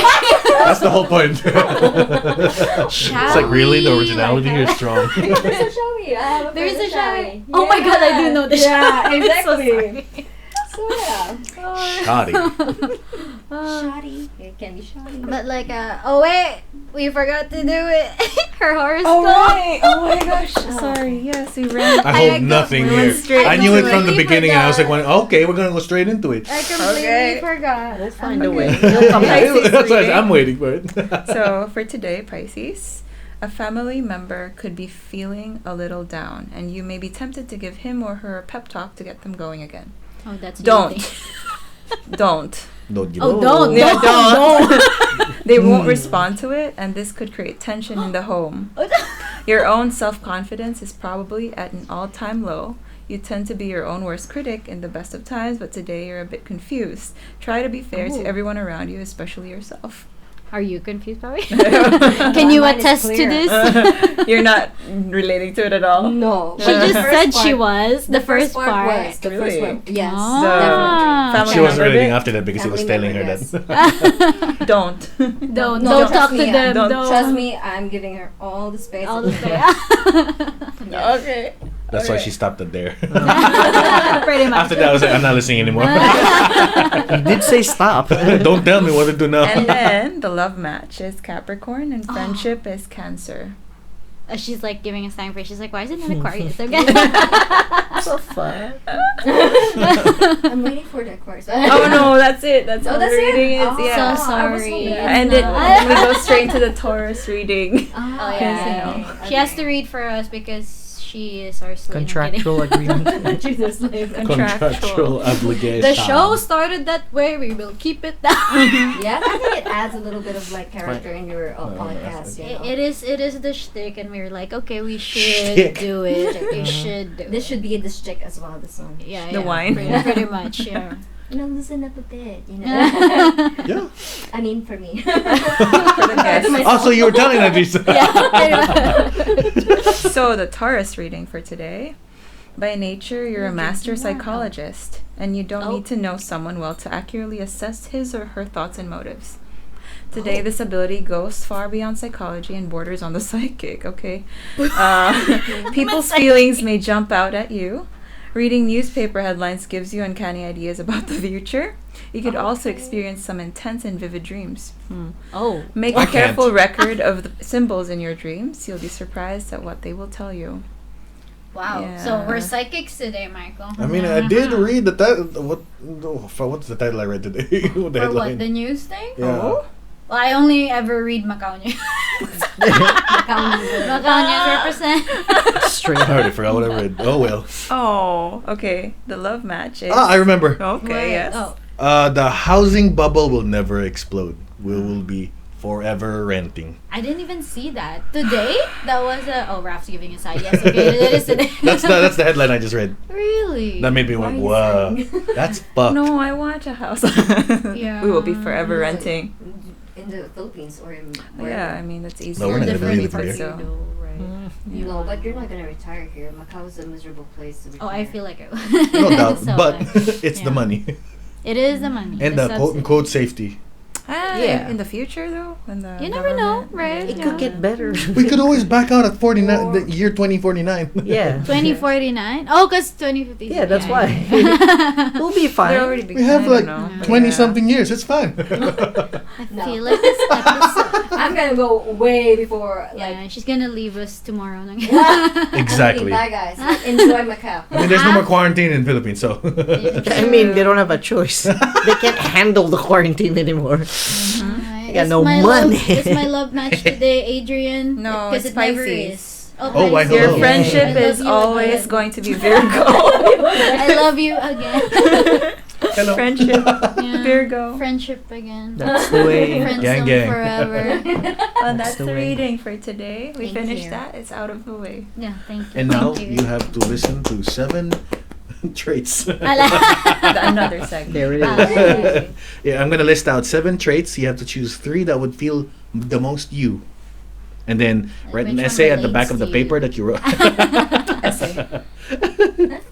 That's the whole point. It's like really the originality here is strong. There's a showy. There's a showy. Oh my god, I do know the Yeah, showy. exactly. So sorry. So yeah. Shoddy. Shoddy. It can be shoddy. But like, oh wait, we forgot to do it. Her horoscope. Oh right! Oh my gosh! Sorry. Yes, we ran. I hold nothing we went here. straight I knew it into from the it. beginning, and I was like, okay, we're gonna go straight into it. I completely Okay. forgot. We'll find a way. You'll come back. That's why I'm waiting for it. So for today, Pisces, a family member could be feeling a little down, and you may be tempted to give him or her a pep talk to get them going again. Oh, that's Don't. easy. Don't. Don't give Oh, up. don't. Yeah, Don't. They won't respond to it, and this could create tension in the home. Your own self-confidence is probably at an all-time low. You tend to be your own worst critic in the best of times, but today you're a bit confused. Try to be fair to everyone around you, especially yourself. Are you confused, Pawie? Can you Mine is attest to clear. this? You're not relating to it at all? No. She just First said she part- was. The first part. was. The Really? first one. Yes. Ah. Family She was member relating bit? after that because he was Family telling her member, that. Don't. Don't No, don't trust talk to me, them. don't Don't Trust me, I'm giving her all the space. All in the there. space. Okay. That's why she stopped it there. Pretty much. After that, I was like, I'm not listening anymore. You did say stop. Don't tell me what to do now. And then the love match is Capricorn and friendship is Cancer. She's like giving us time for. She's like, why is it not Aquarius again? So fun. I'm waiting for the course. Oh no, that's it. That's all that's the it? reading is. Oh, Yeah. So I was sorry. hoping- And It's it, not. we go straight to the Taurus reading. Oh, yeah. okay. She has to read for us because she is our slave. I'm Contractual kidding. agreement. She's a slave. Contractual obligation. The show started that way. We will keep it that way. Yeah, I think it adds a little bit of like character in your podcast. You know? It is the shtick, and we were like, okay, we should Shtick. do it. We should do This it. should be the stick as well. This one. Yeah, The yeah, wine. pretty much, yeah. You know, loosen up a bit. You know. Yeah. I mean, for me. For the guests. Oh, so you were telling her this. So the Taurus reading for today. By nature, you're a master psychologist, and you don't need to know someone well to accurately assess his or her thoughts and motives. Today, this ability goes far beyond psychology and borders on the psychic, okay? People's feelings may jump out at you. Reading newspaper headlines gives you uncanny ideas about the future. You could also experience some intense and vivid dreams. Oh. Make I a careful can't. record of the symbols in your dreams. You'll be surprised at what they will tell you. Wow. Yeah. So we're psychics today, Michael. I mean, I did read the title. What's the title I read today? The For what? headline. The news thing? Yeah. Oh? Well, I only ever read Macau News. Macau News represent. Straight I up. already forgot what I read. Oh well. Oh, okay. The love match is... Ah, I remember. Okay, yes. Oh. The housing bubble will never explode. We will be forever renting. I didn't even see that. Today? That was a... Oh, Raf's giving a side. Yes, okay. It is today. That's the headline I just read. Really? That made me Why went, are you wow, saying? that's fucked. No, I want a house. Yeah. We will be forever Yeah. renting. In the Philippines or in Yeah, I mean, that's easy. No, we're not gonna live for here. you, though, right? You know, but you're not gonna retire here. Macau is a miserable place to retire. Oh, I feel like it. No doubt, So, but it's yeah. the money It is the money. and the quote subsidy. unquote safety. Yeah. In the future, though, when the You never know, government- right? It Yeah. could get better. We could always back out at 49, the year 2049. Yeah. 2049? Oh, because 2050. Yeah, that's why. We'll be fine. They're already We have like 20 Yeah. something years. It's fine. I No. feel like this episode. I'm gonna go way before like. Yeah, she's gonna leave us tomorrow. Exactly. Bye guys. Enjoy Macau. I mean, there's no more quarantine in Philippines, so. I mean, they don't have a choice. They can't handle the quarantine anymore. It's no my money. It's my love match today, Adrian. No, because it's it never Pisces. is. Oh, why Pisces. Your hello. friendship I love is you always again. going to be Virgo. I love you again. Hello. Friendship, Yeah. Virgo. Friendship again. That's the way. Friends Gang, on gang. forever. Well, that's the the way. reading for today. We Thank finished you. that. It's out of the way. Yeah, thank you. And now Thank you have to listen to 7 traits. Another segment. There it Ah. is. Yeah, I'm gonna list out 7 traits. You have to choose 3 that would feel the most you, and then write an Which one essay at the relates back of the to you? paper that you wrote. Essay.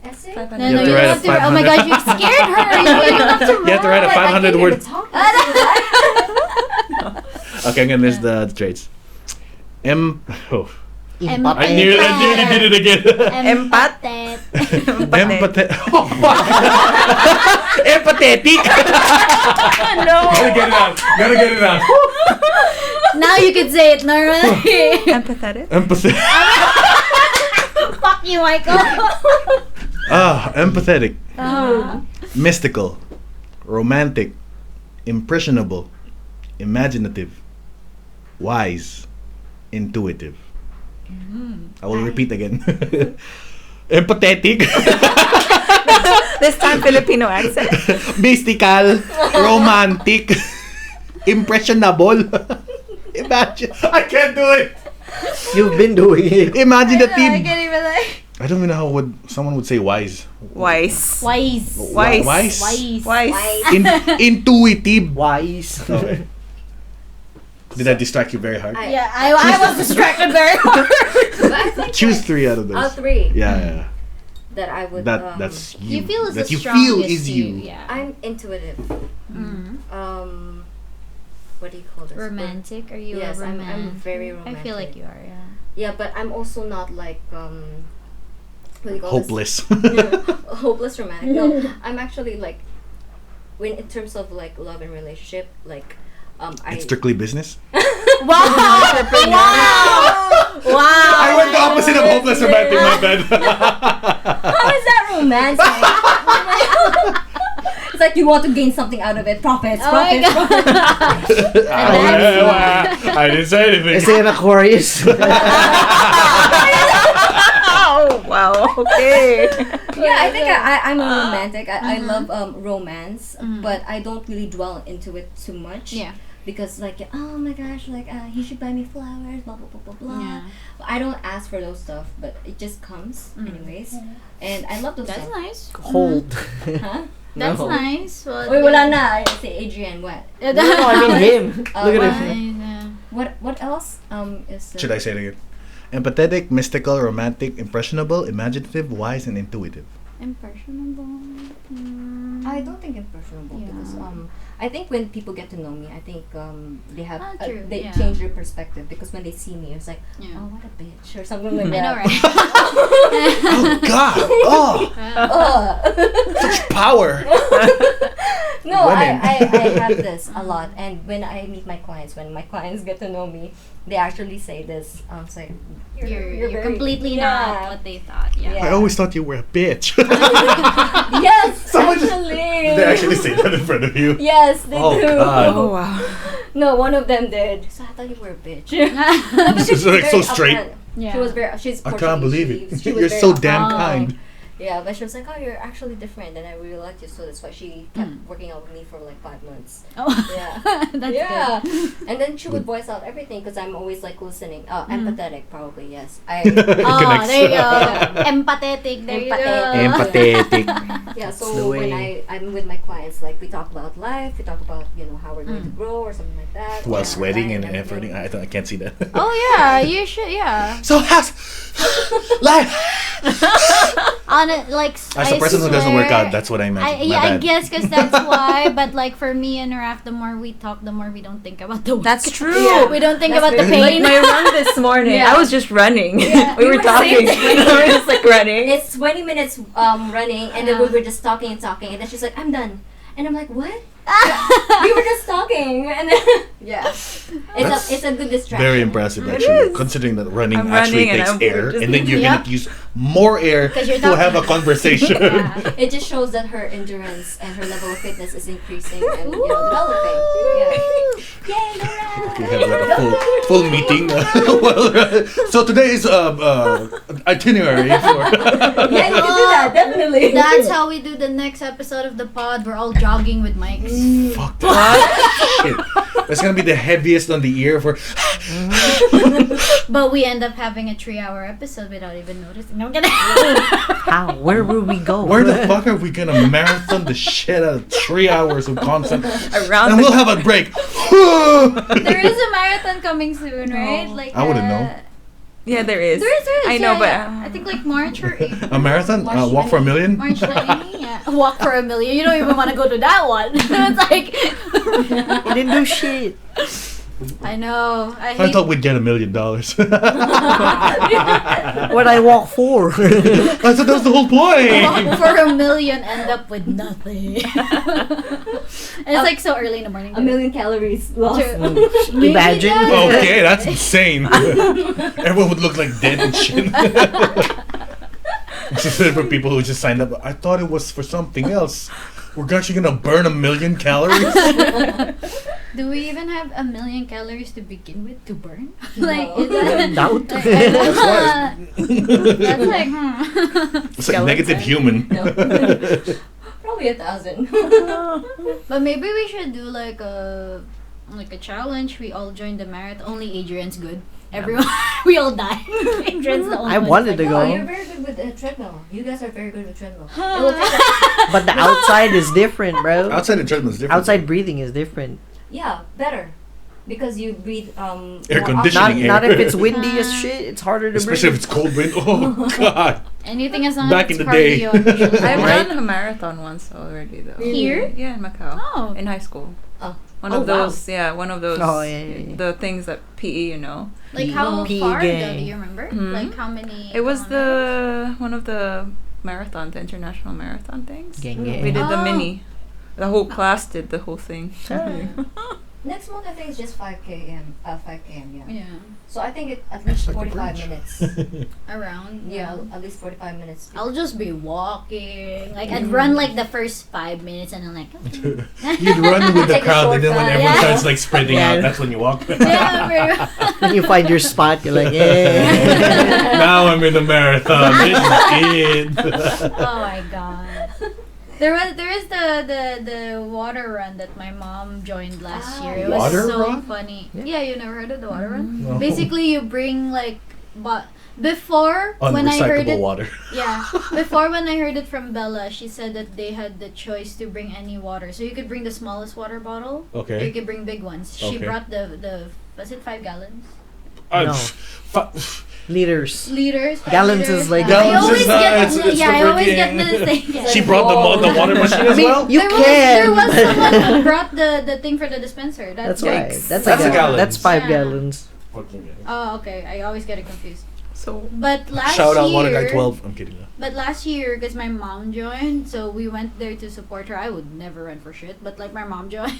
Essay? No, 500. no, You have to you write have a to. Oh my 500. gosh, you scared her. You don't have to You have to write a write. 500 word. Talk. Okay, I'm gonna list the traits. I nearly did it again. Empathetic. Empathetic. Oh, fuck. Empathetic. No. Gotta get it out. Now you can say it normally. Empathetic. Empathetic. Fuck you, Michael. Empathetic. Mystical. Romantic. Impressionable. Imaginative. Wise. Intuitive. I will repeat again. Empathetic. This time Filipino accent. Mystical. Romantic. Impressionable. Imagine. I can't do it. You've been doing it. Imaginative. I can't even like. I don't even know how someone would say wise. Wise. Wise. Wise. Wise. Wise. Intuitive. Wise. Okay. Did I distract you very hard? Yeah, I was distracted very hard. But I think Choose like, 3 out of those. all 3 Yeah. that I would. That's you. You feel is that the you feel strongest is you. Yeah. I'm intuitive. What do you call this? Romantic? Are you Yes, a romantic? I'm very romantic. I feel like you are. Yeah. Yeah, but I'm also not like what do you call Hopeless. this? Hopeless romantic. No, I'm actually like when in terms of like love and relationship, like I It's strictly business. Wow! Wow! I went the opposite of hopeless romantic, my bad. How is that romantic? It's like you want to gain something out of it. Profits, Oh my profits, profits. I didn't say anything. Is it an Aquarius? Oh wow. Okay. Yeah, I think I'm a romantic. I love romance, but I don't really dwell into it too much. Yeah. Because like, oh my gosh, like he should buy me flowers, blah blah blah blah blah. Yeah. I don't ask for those stuff, but it just comes anyways. And I love those That's stuff. nice. Hold. Huh? That's No. nice. Well, Wait, wala na. I say Adrian, what? No, I mean him. Look at why? him. What else? Is Should I say it again? Empathetic, mystical, romantic, impressionable, imaginative, wise, and intuitive. Impressionable. I don't think impressionable Yeah. because I think when people get to know me, I think they have True, they yeah. change their perspective because when they see me, it's like, Yeah. oh, what a bitch or something like I that. know, right? Oh God! Oh, such power! No, Women. I have this a lot, and when I meet my clients, when my clients get to know me, they actually say this. It's like You're very- completely yeah. not what they thought. Yeah. Yeah. I always thought you were a bitch. Yes, Someone just- actually. They actually say that in front of you. Yes, they Oh, do. God. Oh wow. No, one of them did. So I thought you were a bitch. She's like so straight. Yeah. She was very. She's I Portuguese. can't believe it. She was You're very so upfront. damn Oh. kind. Yeah, but she was like, "Oh, you're actually different," and I really liked you, so that's why she kept working out with me for like 5 months. Oh. Yeah. That's Yeah, good. and then she would voice out everything because I'm always like listening. Empathetic, probably yes. I Oh, Connects. there you go. Empathetic. There you go. Empathetic. yeah. That's the So when way. I'm with my clients, like we talk about life, we talk about how we're going to grow or something like that. While or sweating life and everything, I can't see that. Oh yeah, you should. Yeah. So how's life? On it, like As a person who doesn't work out, that's what I meant. My I bad. guess because that's why. But like for me and Raf, the more we talk, the more we don't think about the work. That's true. Yeah, we don't think That's about the very- pain. Like my run this morning, Yeah. I was just running. Yeah, we we were were talking. saying we were just like running. It's 20 minutes running, and then we were just talking, and then she's like, "I'm done," and I'm like, "What?" We were just talking, and then it's a good distraction. Very impressive, actually, considering that running I'm actually running and takes I'm air, just- and then you're Yep. gonna use more air 'Cause you're to have a talking. conversation. Yeah. It just shows that her endurance and her level of fitness is increasing and developing. Yeah. Yay, Laura! We have like a full meeting. Well, so today's itinerary for. Yeah, you can do that, definitely. That's how we do the next episode of the pod. We're all jogging with mics. Fuck that. Shit. That's gonna be the heaviest on the ear for. But we end up having a 3-hour episode without even noticing. No, I'm kidding. How? Where will we go? Where the fuck are we gonna marathon the shit out of 3 hours of content? Around And the we'll have a break. There is a marathon coming soon, right? Like I wouldn't know. Yeah, there is. There is. I know, yeah, but yeah. I think like March or April. A marathon? Walk for a million? March 20, yeah. Walk for a million. You don't even want to go to that one. It's like You didn't do shit. I know. I I hate thought we'd get $1 million. What I walk for? I thought that was the whole point. for $1 million, end up with nothing. And it's like so early in the morning. 1 million calories lost. True. Imagine. Okay, that's insane. Everyone would look like dead and shit. Except for people who just signed up. I thought it was for something else. We're actually gonna burn 1 million calories. Do we even have 1 million calories to begin with to burn? No. Like, is that, Doubt. That's why that's like, it's like negative human. No. Probably 1,000. But maybe we should do like a challenge. We all join the marathon. Only Adrian's good. Everyone, we all die. Adrian's the only I one wanted to who's go. Oh, you're very good with treadmill. You guys are very good with treadmill. It will take like, But the outside is different, bro. Outside the treadmill is different. Outside breathing is different. yeah, better. Because you breathe Air more conditioning. Not air. if it's windy as shit. It's harder to Especially if breathe. it's cold wind. Oh God. Anything as long Back as in it's the day. cardio. I'm usually I've fine. done a marathon once already though. Here? Yeah, in Macau. Oh. In high school. Oh. One Oh, of wow. those, one of those. Oh, yeah. The things that PE, you know. Like how PE far though? gang. Do you remember? Mhm. Like how many? It was kilometers? one of the marathon, the international marathon things. Gang, Mm. gang. We did the Oh. mini. The whole class did the whole thing. Next month I think it's just 5 km. 5 km. Yeah. Yeah, So I think it at least Like the 45 bridge. minutes. around. Yeah, at least 45 minutes. I'll just be walking. Like I'd run like the first 5 minutes, and I'm like, okay. You'd run with the Take a crowd, and then when shortcut. everyone Yeah. starts like spreading Yeah. out, that's when you walk. Yeah, very well. When you find your spot, you're like, yeah. Now I'm in the marathon. This is it. Oh my god. There is the water run that my mom joined last Ah, year. It was Water so run? funny. Yeah. Yeah, you never heard of the water run? No. Basically, you bring like, but before when I heard Unrecyclable it, water. yeah, before when I heard it from Bella, she said that they had the choice to bring any water. So you could bring the smallest water bottle, or you Okay. could bring big ones. She Okay. brought the was it 5 gallons? No. F- Liters. Liters. 5 Gallons liters. is like- I Gallons always is, get it's yeah, I always get freaking- the same. she brought the water machine as I mean, well. you there can. was but- someone who brought the thing for the dispenser. That's why. right. That's That's a a gallon. gallon. That's 5 Yeah. gallons. Oh, okay. I always get it confused. So But last Shout out year, Water Guy 12. I'm kidding. But last year, because my mom joined, so we went there to support her. I would never run for shit, but like my mom joined,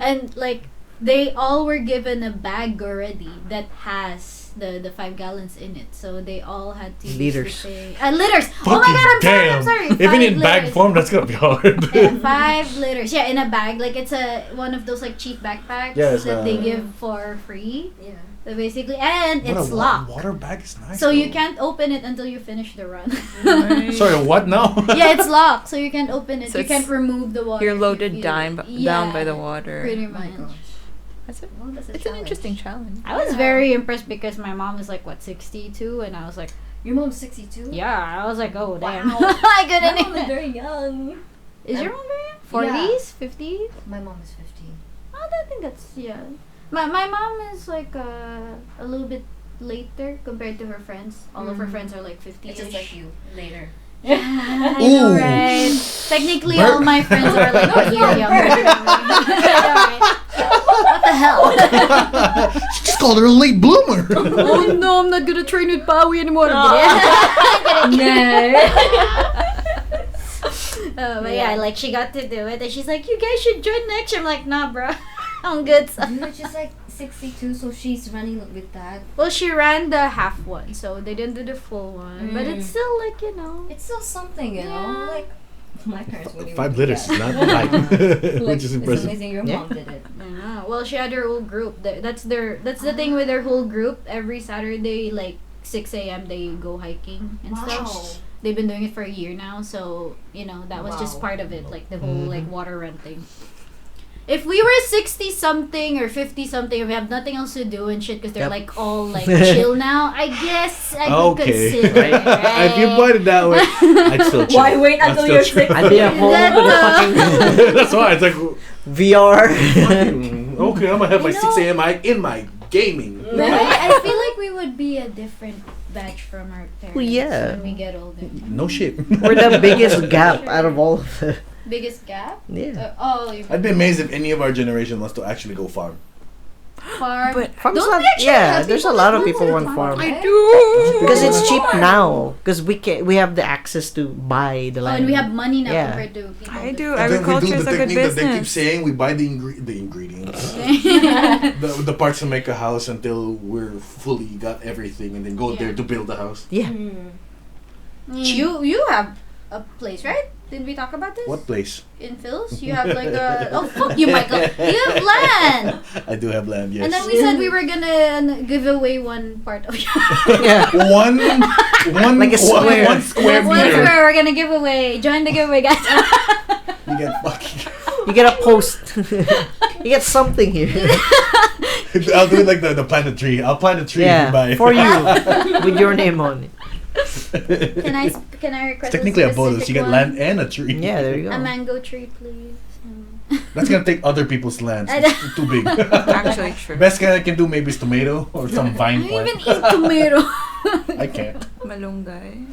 and like they all were given a bag already that has the 5 gallons in it. So they all had to use Liters. the same liters. Oh Fucking my god, I'm damn. sorry. Even 5 in bag liters. form, that's gonna be hard. Yeah, 5 liters. Yeah, in a bag. Like it's one of those like cheap backpacks Yes, that they give for free. Yeah. So basically, and What it's a locked. water bag is nice. So you though. can't open it until you finish the run. Sorry, what now? Yeah, it's locked, so you can't open it. So you can't it's- remove the water. you're if loaded you- down by the water. Pretty Oh my much. gosh. That's it. Well, that's a It's an challenge. interesting challenge. I was Yeah. very impressed because my mom is like what 62, and I was like, Your mom's 62? yeah, I was like, oh damn, Wow. I My couldn't mom is even. very young. Is your mom very young? 40s, 50s? My mom is 15. I don't think that's yeah. My mom is like a little bit later compared to her friends. All of her Mm. friends are like 50. It's just like you, later. I know, Ooh. right? Technically, Bert- all my friends are like a year younger. than me. Right? What the hell? She just called her a late bloomer. Oh no, I'm not gonna train with Pawie anymore. But yeah, like she got to do it, and she's like, "You guys should join next year." I'm like, "Nah, bro, I'm good." So. Dude, she's like 62, so she's running with that. Well, she ran the half one, so they didn't do the full one. But it's Mm. still like It's still something, you Yeah. know? Like, my parents wouldn't even 5 do liters that. is not light, Like, which is It's impressive. amazing your Yeah. mom did it. Yeah. Well, she had her whole group. That's the thing with their whole group. Every Saturday, like 6 a.m., they go hiking and stuff. They've been doing it for a year now, so that was just Wow. part of it, like the whole Mhm. like water run thing. If we were 60 something or 50 something, we have nothing else to do and shit because they're Yep. like all like chill now. I guess I could Okay. consider. Right? If you put it that way, I'd still chill. Why wait I'd until still you're chill. 60? I'd be at home That, with a fucking That's why it's like, VR. okay, I'm gonna have my You 6 know- a.m. in my gaming. I feel like we would be a different batch from our parents Well, yeah. when we get older. No shit. We're the biggest gap out of all of the. Biggest gap? Yeah. Oh, you I'd be amazed if any of our generation wants to actually go farm. farm. But Farm's Don't not, we actually have there's a people lot that of people live want on farm. farm? do. Because it's cheap now. Because we have the access to buy the Oh, land. and we have money now Yeah. compared to people. I do. And then we Agriculture do is the a good technique that they keep business. saying. We buy the ingredients, the parts to make a house until we're fully got everything, and then go Yeah. there to build the house. Yeah. You have a place, right? Didn't we talk about this? What place? In Phil's? You have like a... Oh, fuck you, Michael. You have land! I do have land. Yes. And then we said we were gonna give away one part of your... Yeah. one Like a square. one square One meter. square we're gonna give away. Join the giveaway, guys. You get fucking. You get a post. You get something here. I'll do it like the plant a tree. I'll plant a tree if you buy. Yeah, for you. With your name on it. Can I request Technically a bonus. specific You get one? land and a tree. Yeah, there you A go. mango tree, please. That's gonna take other people's lands. I It's too big. Actually, true. Best I can do maybe is tomato or some I vine don't even plant. eat tomato. I can't. Malunggay.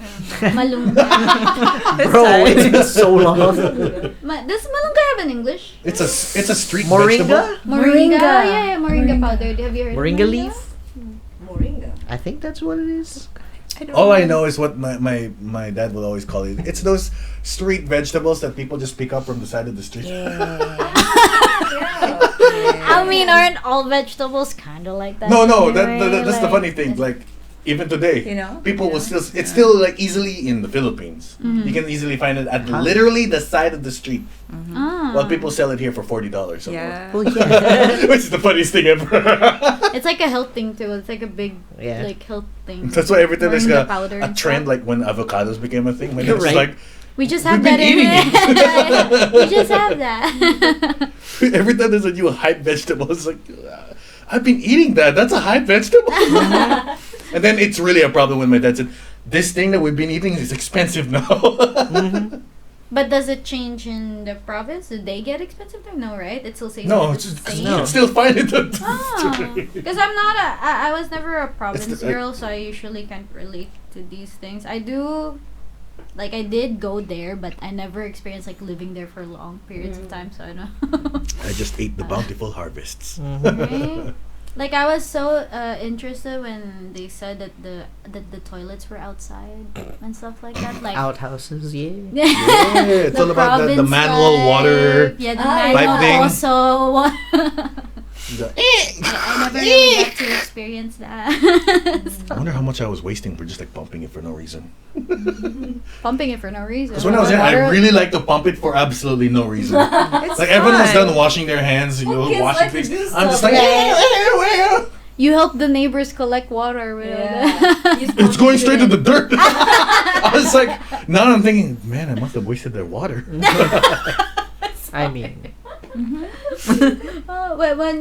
Malunggay. Bro, it's been so long. Does malunggay have an English? It's a street Moringa? vegetable. Moringa. Yeah, moringa powder. Have you heard Moringa of leaf? Moringa. I think that's what it is. All I know is what my dad would always call it. It's those street vegetables that people just pick up from the side of the street. I mean, aren't all vegetables kind of like that? No, anyway? that's the funny thing. Like even today, You know? people will Yeah. still. It's still like easily in the Philippines. Mhm. You can easily find it at Huh? literally the side of the street. Ah. While people sell it here for $40. Yeah. Oh, yeah. Which is the funniest thing ever. It's like a health thing too. It's like a big Yeah. like health thing. That's why every time there's Moringa a powder and trend, stuff. like when avocados became a thing, when You're it's right. like We just have We've that been in eating it. We just have that. every time there's a new hype vegetable, it's like I've been eating that. That's a hype vegetable. And then it's really a problem when my dad said, "This thing that we've been eating is expensive now." Mhm. But does it change in the province? Do they get expensive there? No, right? It's still same. No, it's it's the just, same. you No. can still find it. Because I'm not I was never a province the- girl, so I usually can't relate to these things. I do, like I did go there, but I never experienced like living there for long periods of time, so I don't know. I just ate the bountiful harvests. Mhm. Right? Like I was so interested when they said that the toilets were outside and stuff like that. Like Outhouses, yeah. Yeah, it's all about the province manual life. water. Yeah, the Pipe manual thing. also. The- I never really got to experience that. I wonder how much I was wasting for just like pumping it for no reason. Pumping it for no reason. Because when I was young, I Water- really like to pump it for absolutely no reason. It's Like everyone was fun. done washing their hands, you know, kids washing like to things. do I'm just stuff, like, right? You help the neighbors collect water with it's going straight to the dirt. I was like, now I'm thinking, man, I must have wasted their water. I mean, Oh,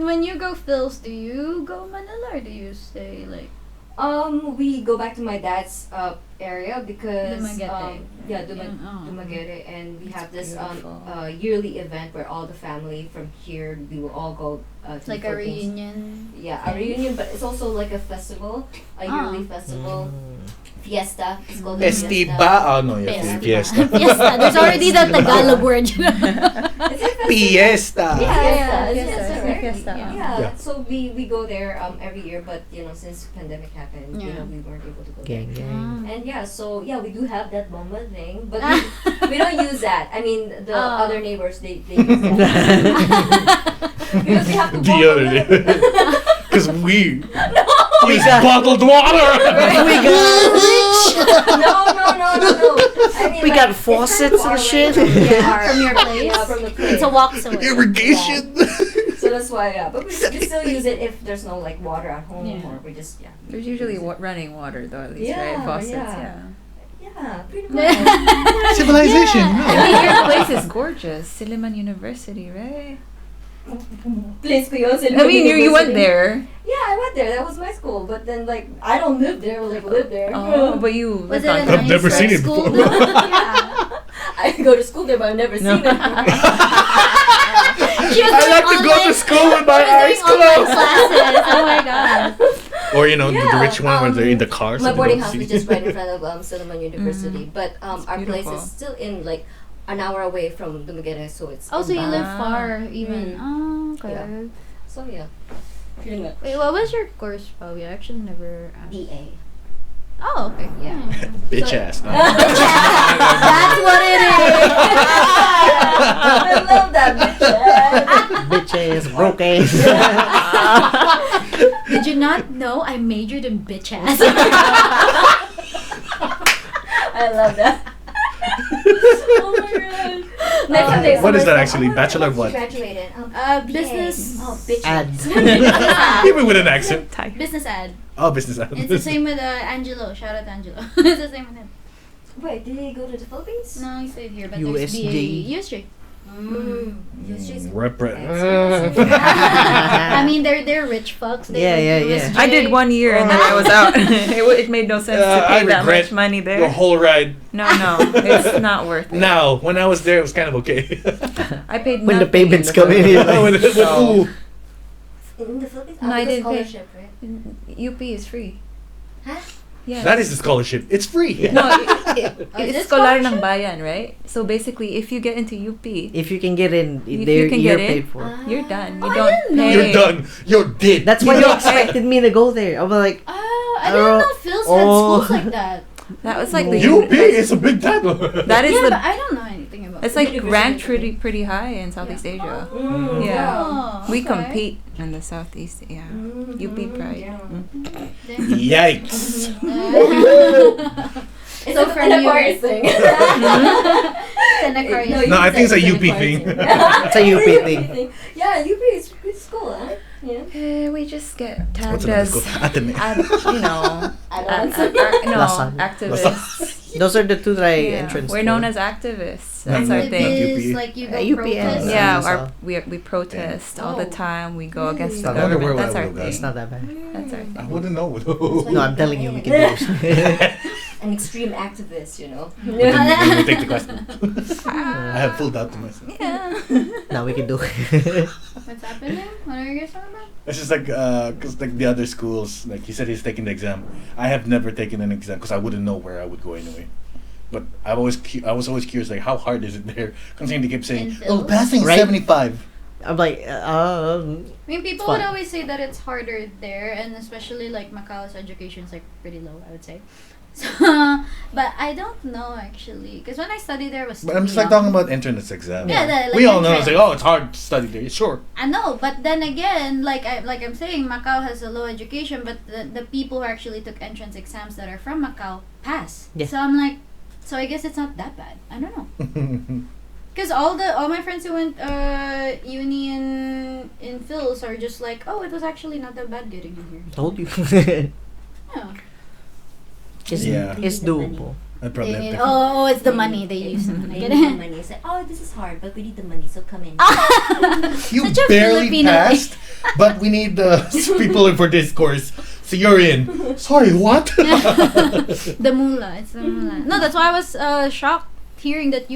when you go Phil's, do you go Manila or do you stay like? We go back to my dad's area because Dumaguete. Dumaguete, and we have this beautiful. yearly event where all the family from here we will all go. It's to like the a Philippines. reunion. Yeah, a reunion, but it's also like a festival, a yearly festival, fiesta. It's called a Estiba. Oh, no, yeah, Fiesta. fiesta. Fiesta. There's already that Tagalog word. Is it Fiesta. Yeah, Fiesta. fiesta, Fiesta. right? Fiesta. Yeah. Yeah. So we go there every year, but since pandemic happened, Yeah. we weren't able to go gang, there. gang. And yeah, so yeah, we do have that bomba thing, but we don't use that. I mean, the Oh. other neighbors they use that because we have to The bomba other them. day. Because we use bottled water. No. I mean, We like, got it's faucets kind and of shit. From your place? Yeah, from the place. It's a walk away. Irrigation. So that's why, yeah. But we still use it if there's no like water at home, Yeah. or we just There's usually running water though, at least, Yeah, right? Faucets, yeah. yeah. pretty much. Civilization. I mean, your place is gorgeous. Silliman University, right? Place ko yun, I mean, you went University. there. Yeah, I went there. That was my school. But then, like, I don't live there. Like, live there. Oh, but you Was lived it on a I've nice never seen it school? before. Yeah. I go to school there, but I've never seen it. She was I doing like to go online- to school with my she was eyes doing online closed. classes. Oh my god. Or the Yeah, rich one where they're in the car. so My they boarding don't house see. is just right in front of Silliman University. But It's our place beautiful. is still in, like, an hour away from Dumaguete, so it's... Oh, so you in live Baguio. far even. Mm. Oh, okay. Yeah. So, yeah. Pretty much. Wait, what was your course, Pawie? I actually never asked. BA. Oh, okay. Yeah. Bitch So- ass. No. That's what it is. I love that bitch. Bitches, broke ass. Did you not know I majored in bitch ass? I love that. Oh my god. Next day, What is someone's that like, actually? oh my Bachelor God, of what? she graduated. BA. Business. Oh, bitch. Ad. Even with an accent. Thai. Business ad. Oh, business. It's the same with Angelo. Shout out to Angelo. It's the same with him. Wait, did he go to the Philippines? No, he stayed here, but USJ. there's BAE. USJ. I mean, they're rich fucks. They Yeah, go yeah, to yeah. USJ. I did 1 year and then I was out. it made no sense to I pay that regret much money The there. whole ride. No, it's not worth it. Now, when I was there, it was kind of okay. I paid When the nothing payments in the come in, you're Philippines. like, Ooh. In the Philippines? No, I because didn't pay. scholarship, right? UP is free. Huh? Yeah. That is the scholarship. It's free. No, Is it's it Scholar ng scholarship? Bayan, right? So basically, if you get into UP, if you can get in, If they're, you can you're get in, paid for. you're done. You Oh, I don't didn't know. pay. You're done. You're dead. That's why You they don't pay. expected me to go there. I was like, I didn't know Phil's had schools like that. That was like the UP is a big title. That is Yeah, the. but I don't know anything about It's it. like University. ranked pretty high in Southeast Asia. Mm, Yeah. Oh, We okay. compete in the Southeast. Yeah. UP pride. Then- Yikes. It's So a from you- Aquarius thing. Aquarius. No, I think it's a UP thing. It's a UP thing. Yeah, UP is good school, huh? Yeah. We just get What's tagged another as, school? Ateneo. Add-ons. no, Lasan. activists. those are the two that I Yeah. entrance We're for. known as activists. That's our Not thing. UP. Is like you go UPN. protest. Yeah, Yeah. we protest all the Oh. time. We go against the I wonder where government. That's I our would go, thing. It's not that bad. That's our I thing. wouldn't know. No, I'm telling you, we can do this. An extreme activist, you know. But then you take the question. I have full doubt to myself. Yeah. Now we can do it. What's happening? What are you guys talking about? It's just like, cause like the other schools, like he said he's taking the exam. I have never taken an exam because I wouldn't know where I would go anyway. But I was always curious, like how hard is it there? Considering they kept saying, In "Oh, Phil? passing Right. 75." I'm like, I mean, people would fine. always say that it's harder there, and especially like Macau's education is like pretty low, I would say. So, but I don't know actually, because when I studied there it was. But I'm just too like young. talking about entrance exam. Yeah, like we all know. It's entrance. like, oh, it's hard to study there. Sure. I know, but then again, I'm saying, Macau has a low education, but the people who actually took entrance exams that are from Macau pass. Yeah. So I'm like, so I guess it's not that bad. I don't know. Because all my friends who went uni in Phil's are just like, oh, it was actually not that bad getting in here. told you. Yeah. Yeah. It's doable. I'd probably have to. Oh, it's the money they use. They I need get the it. money. It's like, oh, this is hard, but we need the money, so come in. You Such a barely Filipino passed, but we need the people for this course. So you're in. Sorry, what? The moolah. It's the moolah. No, that's why I was shocked hearing that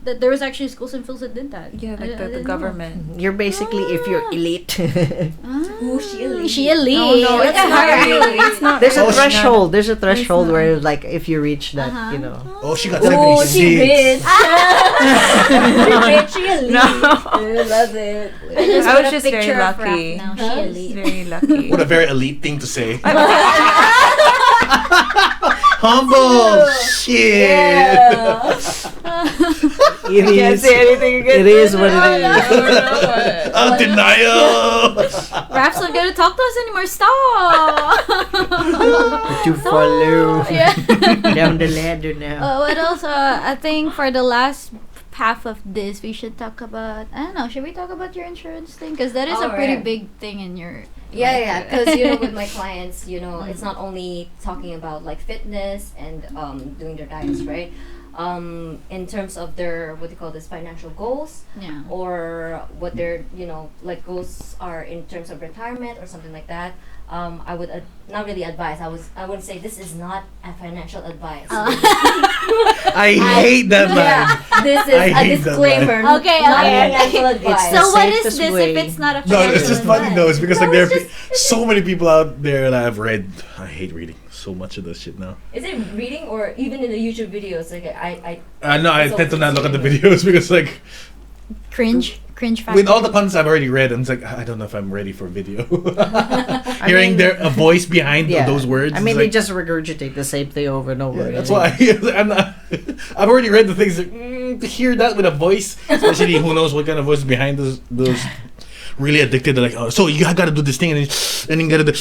that there was actually schools in Phil's that did that. Yeah, I like the didn't know. government. You're basically, if you're elite, Ooh, she elite. She elite. No, Look it's at not her. really. It's not. there's a Oh, threshold. There's a threshold not. where, like, if you reach that, Uh-huh. you know. Oh, she got Oh, 76. she rich. She rich. She elite. No. I love it. I put was a just very picture of lucky. Raph now. Huh? She It's elite. very lucky. What a very elite thing to say. Humble. Shit. Yeah. It Can't is. say anything against It is what No, it is. no, no. Denial. Raph's not gonna talk to us anymore. Stop. You follow Yeah. down the ladder now. What else? I think for the last half of this, we should talk about. I don't know. Should we talk about your insurance thing? Because that is a pretty Alright. big thing in your. Yeah, because with my clients, it's not only talking about like fitness and doing their diets, right? In terms of their what do you call this financial goals, Yeah. or what their like goals are in terms of retirement or something like that. I would not really advise. I would say this is not a financial advice. I hate that man. Yeah, this is I a hate that disclaimer. line. Okay, Not okay. financial advice. the So what is safest this way. if it's not a No, financial it's just funny advice? though. It's because No, like there it's are just- so many people out there that I've read. I hate reading so much of this shit now. Is it reading or even in the YouTube videos? Like I No, I It's tend to always not look at the extreme. videos because like Cringe factor. With all the contents I've already read, I'm just like, I don't know if I'm ready for video. Hearing a voice behind those words. I mean, they they just regurgitate the same thing over and over. Yeah, that's why I'm not. I've already read the things. Like, to hear that with a voice, especially who knows what kind of voice behind those really addicted. They're like, oh, so you gotta do this thing and then you gotta do.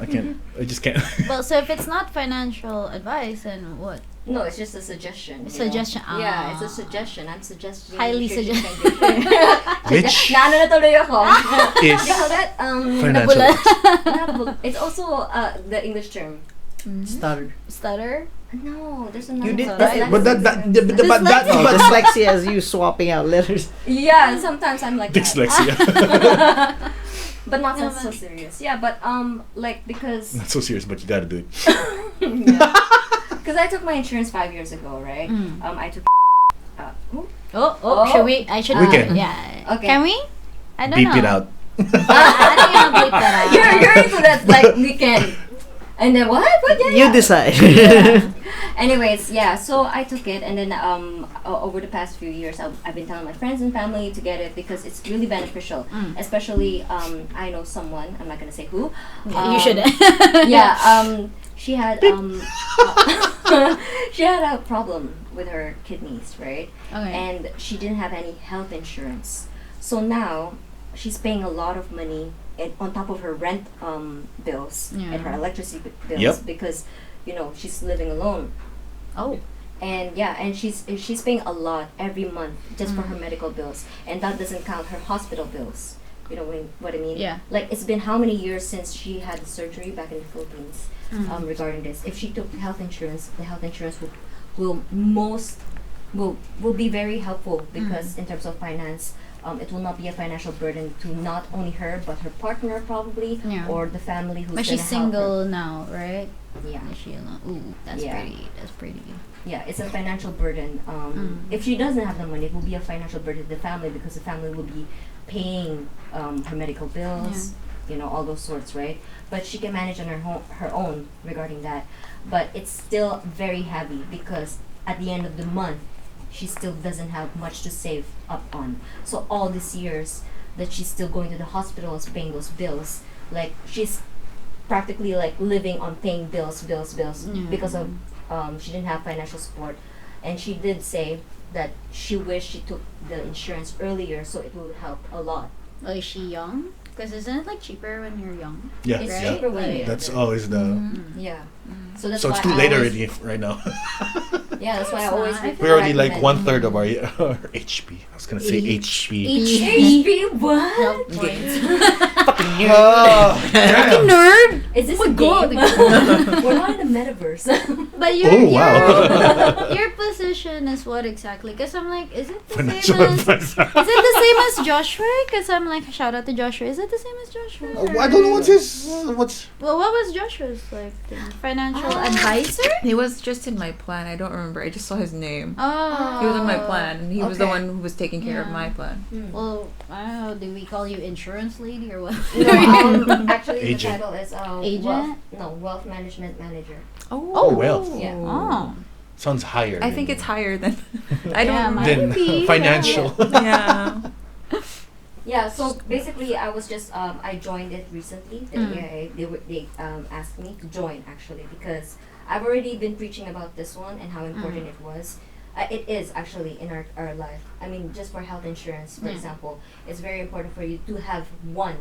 I can't. I just can't. Well, so if it's not financial advice, then what? No, it's just a suggestion. you Suggestion. know? Yeah, it's a suggestion. I'm suggesting. Highly you should- Which Naano na tuloy ako. is You call that? financial. It's also the English term. Stutter. Stutter. No, there's another. You did word. that, But that Oh, dyslexia is you swapping out letters. Yeah, sometimes I'm like that. dyslexia. But not No, so but- serious. Yeah, but like because Not so serious, but you gotta do it. because I took my insurance 5 years ago, right? Mm. I took. Who? Oh, should we? I should. We can. Yeah. Okay. Can we? I don't Beep know. it out. I think I'll bleep that out. You're into that like weekend. And then what? Yeah, You yeah. decide. Anyways, yeah. So I took it, and then over the past few years, I've been telling my friends and family to get it because it's really beneficial. Especially, I know someone. I'm not gonna say who. You should. Yeah. She had she had a problem with her kidneys, right? Okay. And she didn't have any health insurance. So now she's paying a lot of money on top of her rent bills Yeah. and her electricity bills Yep. because she's living alone. Oh. And yeah, and she's paying a lot every month just for her medical bills, and that doesn't count her hospital bills. You know what I mean? Yeah. Like it's been how many years since she had the surgery back in the Philippines regarding this. If she took health insurance, the health insurance will be very helpful because in terms of finance, it will not be a financial burden to not only her but her partner probably or the family who's But gonna she's help her. single now, right? Yeah. Is she alone? Ooh, that's Yeah. pretty. That's pretty. Yeah, it's a financial burden. If she doesn't have the money, it will be a financial burden to the family because the family will be paying her medical bills, all those sorts, right? But she can manage on her own regarding that. But it's still very heavy because at the end of the month, she still doesn't have much to save up on. So all these years that she's still going to the hospitals, paying those bills, like she's practically like living on paying bills because of she didn't have financial support. And she did say that she wished she took the insurance earlier so it would help a lot. Oh, is she young? Because isn't it like cheaper when you're young? Yeah, It's yeah. cheaper when you're That's younger. always the. Yeah. So that's So it's why too I late always- already right now. Yeah, that's why I It's always not. I We're already like recommend- 1/3 of our HP. I was gonna say HP. HP, what? Health points. Oh, damn. Nerd. Is this Oh a my God. game? We're not in the metaverse. But your Oh, wow. your position is what exactly? Because I'm like, is it the Financial same as? advisor. Is it the same as Joshua? Because I'm like, shout out to Joshua. Is it the same as Joshua? I don't know what's his. What's. Well, what was Joshua's like thing? Financial advisor? He was just in my plan. I don't remember. I just saw his name. Oh. He was in my plan. And he was the Okay. one who was taking care of Yeah. my plan. Well, I don't know. Do we call you insurance lady or what? No, actually Agent. the title is Agent? wealth management manager. Oh, wealth. Yeah. Oh. Sounds higher. I think it's higher than. I Yeah, don't. might Than be. financial. Yeah. Yeah, so basically I was just I joined it recently. They asked me to join actually because I've already been preaching about this one and how important it was. It is actually in our life. I mean, just for health insurance, for Yeah. example, it's very important for you to have one.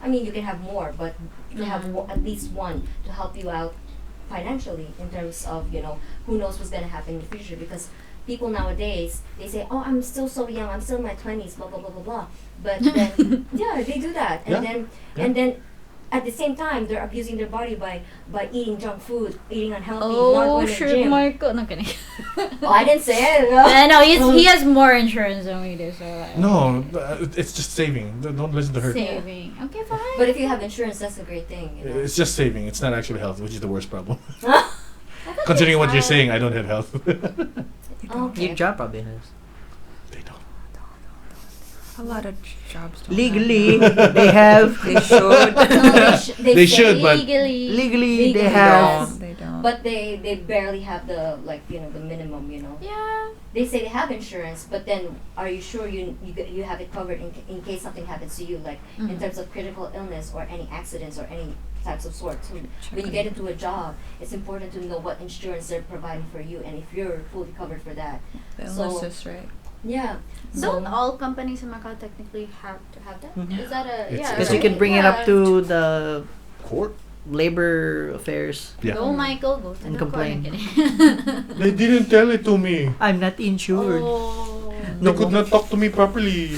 I mean, you can have more, but to have at least one to help you out financially in terms of who knows what's gonna happen in the future because people nowadays they say, oh, I'm still so young, I'm still in my 20s, blah blah blah blah blah, but then they do that and then at the same time they're abusing their body by eating junk food, eating unhealthy, not Oh, going to the shit, gym. Michael. No, kidding. Oh, I didn't say it. No, he has more insurance than we do, so like, No, it's just saving. Don't listen to her. saving. Okay, fine. But if you have insurance, that's a great thing. It's just saving. It's not actually health, which is the worst problem. I thought Considering they what you're had- saying, I don't have health. Okay. Your job probably has. They don't. A lot of jobs don't Legally, have that. they have. They should. No, They say should, but- Legally. Legally, they Legally, have. They don't. But they barely have the the minimum. Yeah. They say they have insurance, but then are you sure you have it covered in case something happens to you, like in Mhm. terms of critical illness or any accidents or any types of sorts? So when you get into a job, it's important to know what insurance they're providing for you, and if you're fully covered for that. The so- illnesses, right? Yeah. Don't all companies in Macau technically have to have that? Mhm. Is that a It's- yeah? Because right? you can bring it up to the Court? labor affairs. Yeah. Go, Michael. Go to And the complain. court. I'm They didn't tell it to me. I'm not insured. Oh. They could not talk to me properly.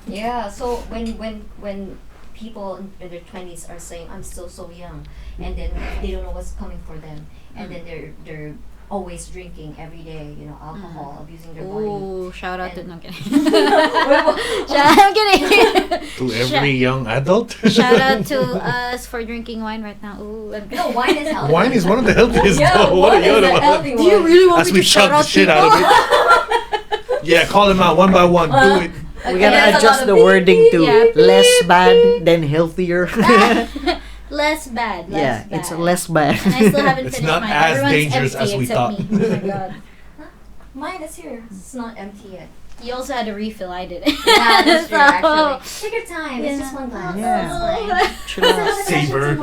Yeah. So when people in their 20s are saying I'm still so young, and then they don't know what's coming for them, and then they're always drinking every day, alcohol, abusing their body. Ooh, shout out to And- no I'm kidding. I'm kidding. To every young adult. Shout out to us for drinking wine right now. Ooh, I'm No, wine is healthy. Wine is one of the healthiest. Yeah, though. What wine are you is on a about? healthy Do you one. really want As me we to shout chug the out shit out of it. Yeah, call them out one by one. Do it. We Okay, gotta that's a adjust lot of the beep, wording beep, to beep, less beep, bad than healthier. Less bad. Less Yeah, bad. it's less bad. And I still haven't It's finished not mine. as Everyone's dangerous empty as we except thought. me. Oh my god. Mine is here. It's not empty yet. You also had a refill. I did. Yeah, that's true, So- actually. Take your time. It's Yeah. just one glass. Yeah. It's Chill out. fine. Savor. Oh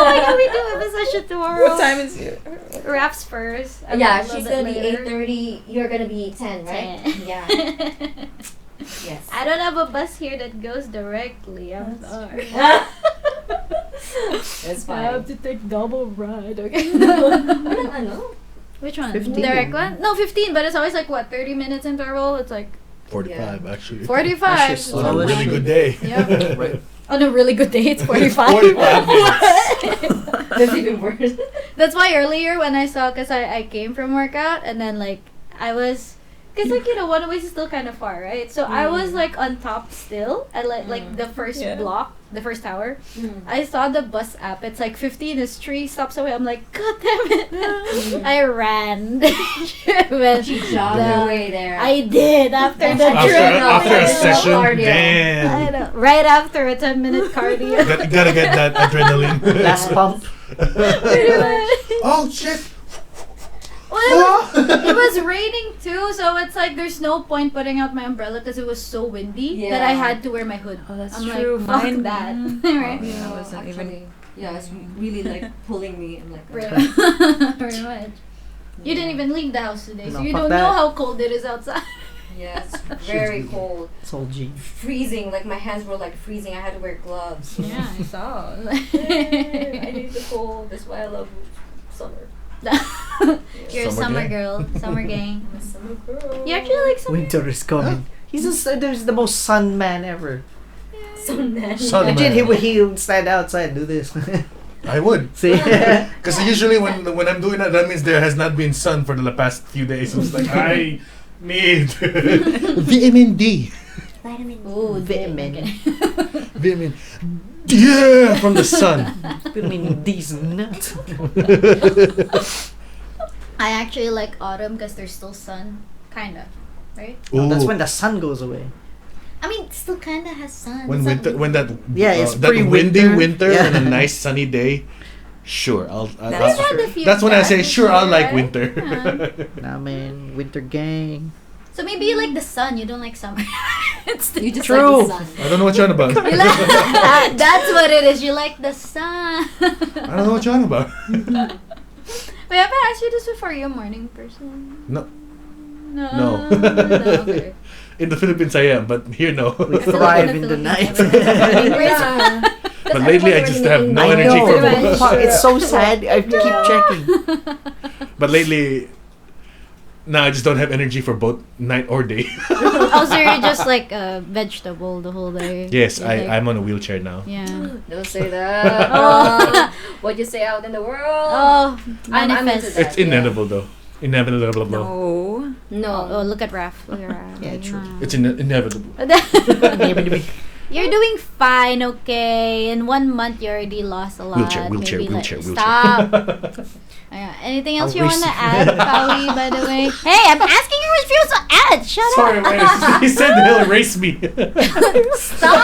my god, we do have a session tomorrow. What time is it? Raps first. Yeah, A little she's bit gonna be later. 8:30. You're gonna be 10, right? 10. Yeah. Yes. I don't have a bus here that goes directly. I'm sorry. It's I have fine. to take double ride. Okay. Ano? Which one? 15. Direct one? No, 15, but it's always like what, 30 minutes interval? It's like 45 actually. 45. That's just On a Oh, really shit. good day. Yeah. Right. On a really good day, it's 45. 45 minutes. That's even worse. That's why earlier when I saw, because I came from workout and then like I was, because like one way is still kind of far, right? So I was like on top still at like the first Yeah. block, the first tower. Mm. I saw the bus app. It's like 15 is 3 stops away. I'm like, God damn it! I ran. When She jogged her way there. I did after the After- trip. After a Yeah. session, Cardio. I damn. know. Right after a 10-minute cardio. You gotta get that adrenaline. Last pump. Pretty much. Oh shit! Well, it was raining too, so it's like there's no point putting out my umbrella because it was so windy that I Yeah. had to wear my hood. Oh, that's I'm true. like, fuck Mine- that. Mm. Right? Yeah, I wasn't even. Actually, yeah, it's really like pulling me. I'm like, Pretty much. You didn't even leave the house today, so No, you fuck don't that. know how cold it is outside. yeah, it's very cold, Soul G. freezing. Like my hands were like freezing. I had to wear gloves. Yeah, I saw. I need the cold. That's why I love summer. You're a Summer summer gang. girl, summer gang. I'm a summer girl. You actually like summer? Winter is coming. There's the most sun man ever. Sun man. Sun Imagine man. he would stand outside and do this. I would. See? Because usually when I'm doing that means there has not been sun for the past few days. So it's like, I need vitamin D. Vitamin. Ooh, Vitamin. Vitamin yeah, from the sun. I mean, these nuts. I actually like autumn because there's still sun, kinda, right? No, that's Ooh. when the sun goes away. I mean, it still kinda has sun. When It's not winter, when that Yeah, it's that windy pre-winter. winter Yeah. and a nice sunny day. Sure, I'll. That's We've had a few That's when I say times, sure. I'll like right? winter. Yeah. Nah, man, winter gang. So maybe you like the sun, you don't like summer. It's You just True. like the sun. I don't know what you're on about. You like, that's what it is. You like the sun. I don't know what you're on about. Wait, have I asked you this before? You're a morning person? No. No. No. Okay. In the Philippines, I am, but here, no. We I feel thrive like in the night. Philippines, Yeah. But lately, I just have no I energy know. for Pretty much. both. Fuck, it's so sad. I keep checking. But lately, no, I just don't have energy for both night or day. Oh, so you're just like a vegetable the whole day? Yes, You're like- I'm on a wheelchair now. Yeah. Don't say that. Oh. What you say out in the world. Oh, I'm into manifest. that. It's inevitable, though. Inevitable. No. No. Oh, look at Raph. Look at Raph. Yeah, true. It's inevitable. You're doing fine, okay? In 1 month, you already lost a lot. Wheelchair. Maybe, Wheelchair. Stop. Anything else I'll you want to raise- add, Pawie, by the way? Hey, I'm asking you confused. Ed, shut Sorry, up. man. He said he'll erase me. Stop!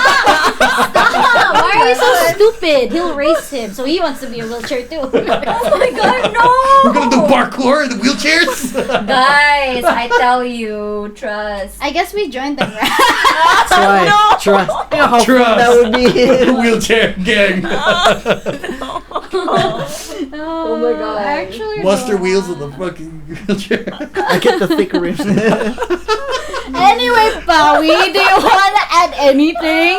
Why are you so stupid? He'll race him, so he wants to be a wheelchair too. Oh my god, no! We're gonna do parkour in the wheelchairs. Guys, I tell you, trust. I guess we joined them, right? That's why. Trust. You know how fun Trust. that would be. Wheelchair gang. Oh my god. Actually, Monster no. wheels on the fucking wheelchair. I get the thick rims. Anyway, Pawie, do you want to add anything?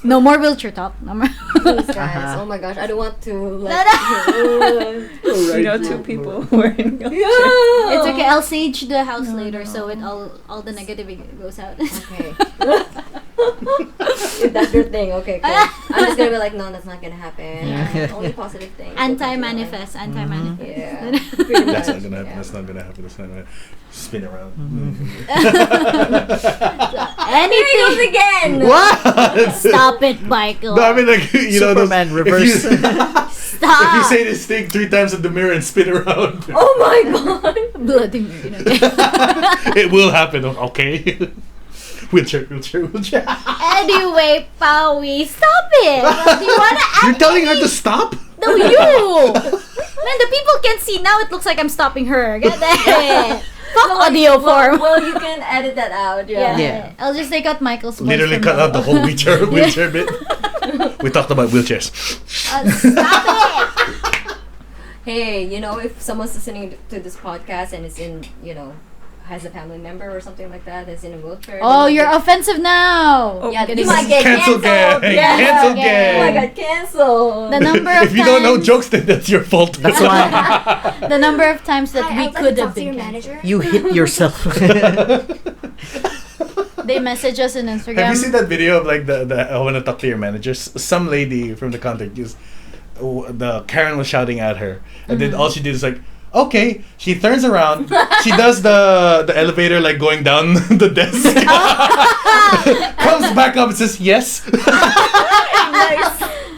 No more wheelchair talk. No more. Please, guys. Oh my gosh, I don't want to like. You know, two people wearing wheelchairs. Yeah. It's okay. I'll sage the house later, so it all the negativity goes out. Okay. If that's your thing, okay, cool. I'm just gonna be like, no, that's not gonna happen. Yeah. Only positive things. Anti-manifest. Anti-manifest. Yeah. That's not gonna happen. That's not gonna happen. That's not gonna spin around. Anything again. What? Stop it, Michael. No, I mean like you know those, Superman if reverse. you Stop. say this thing 3 times in the mirror and spin around, Oh my god. Bloody Mary. Okay. it will happen. Okay. Wheelchair. Anyway, Pawie, stop it. Do you want to add You're telling her to stop? No, you. Man, the people can see now. It looks like I'm stopping her. Get that? Fuck audio form. Well, you can edit that out. Yeah. Yeah. I'll just take out Michael's voice. Literally from cut out the whole wheelchair bit. We talked about wheelchairs. Stop it. Hey, you know, if someone's listening to this podcast and is in, you know, has a family member or something like that that's in a wheelchair. Oh, then you're they- offensive now. Oh, Yeah, Get you it. might get Cancel canceled. gang. Yeah. Cancel Okay. gang. Oh my god, canceled. The number of If you don't know times- jokes, then that's your fault. That's why The number of times that we could have been manager. you hit yourself. They message us on Instagram. Have you seen that video of like the I want to talk to your managers? Some lady from the contact just the Karen was shouting at her, and then all she did is like, okay. She turns around. She does the elevator like going down the desk. Comes back up and says yes.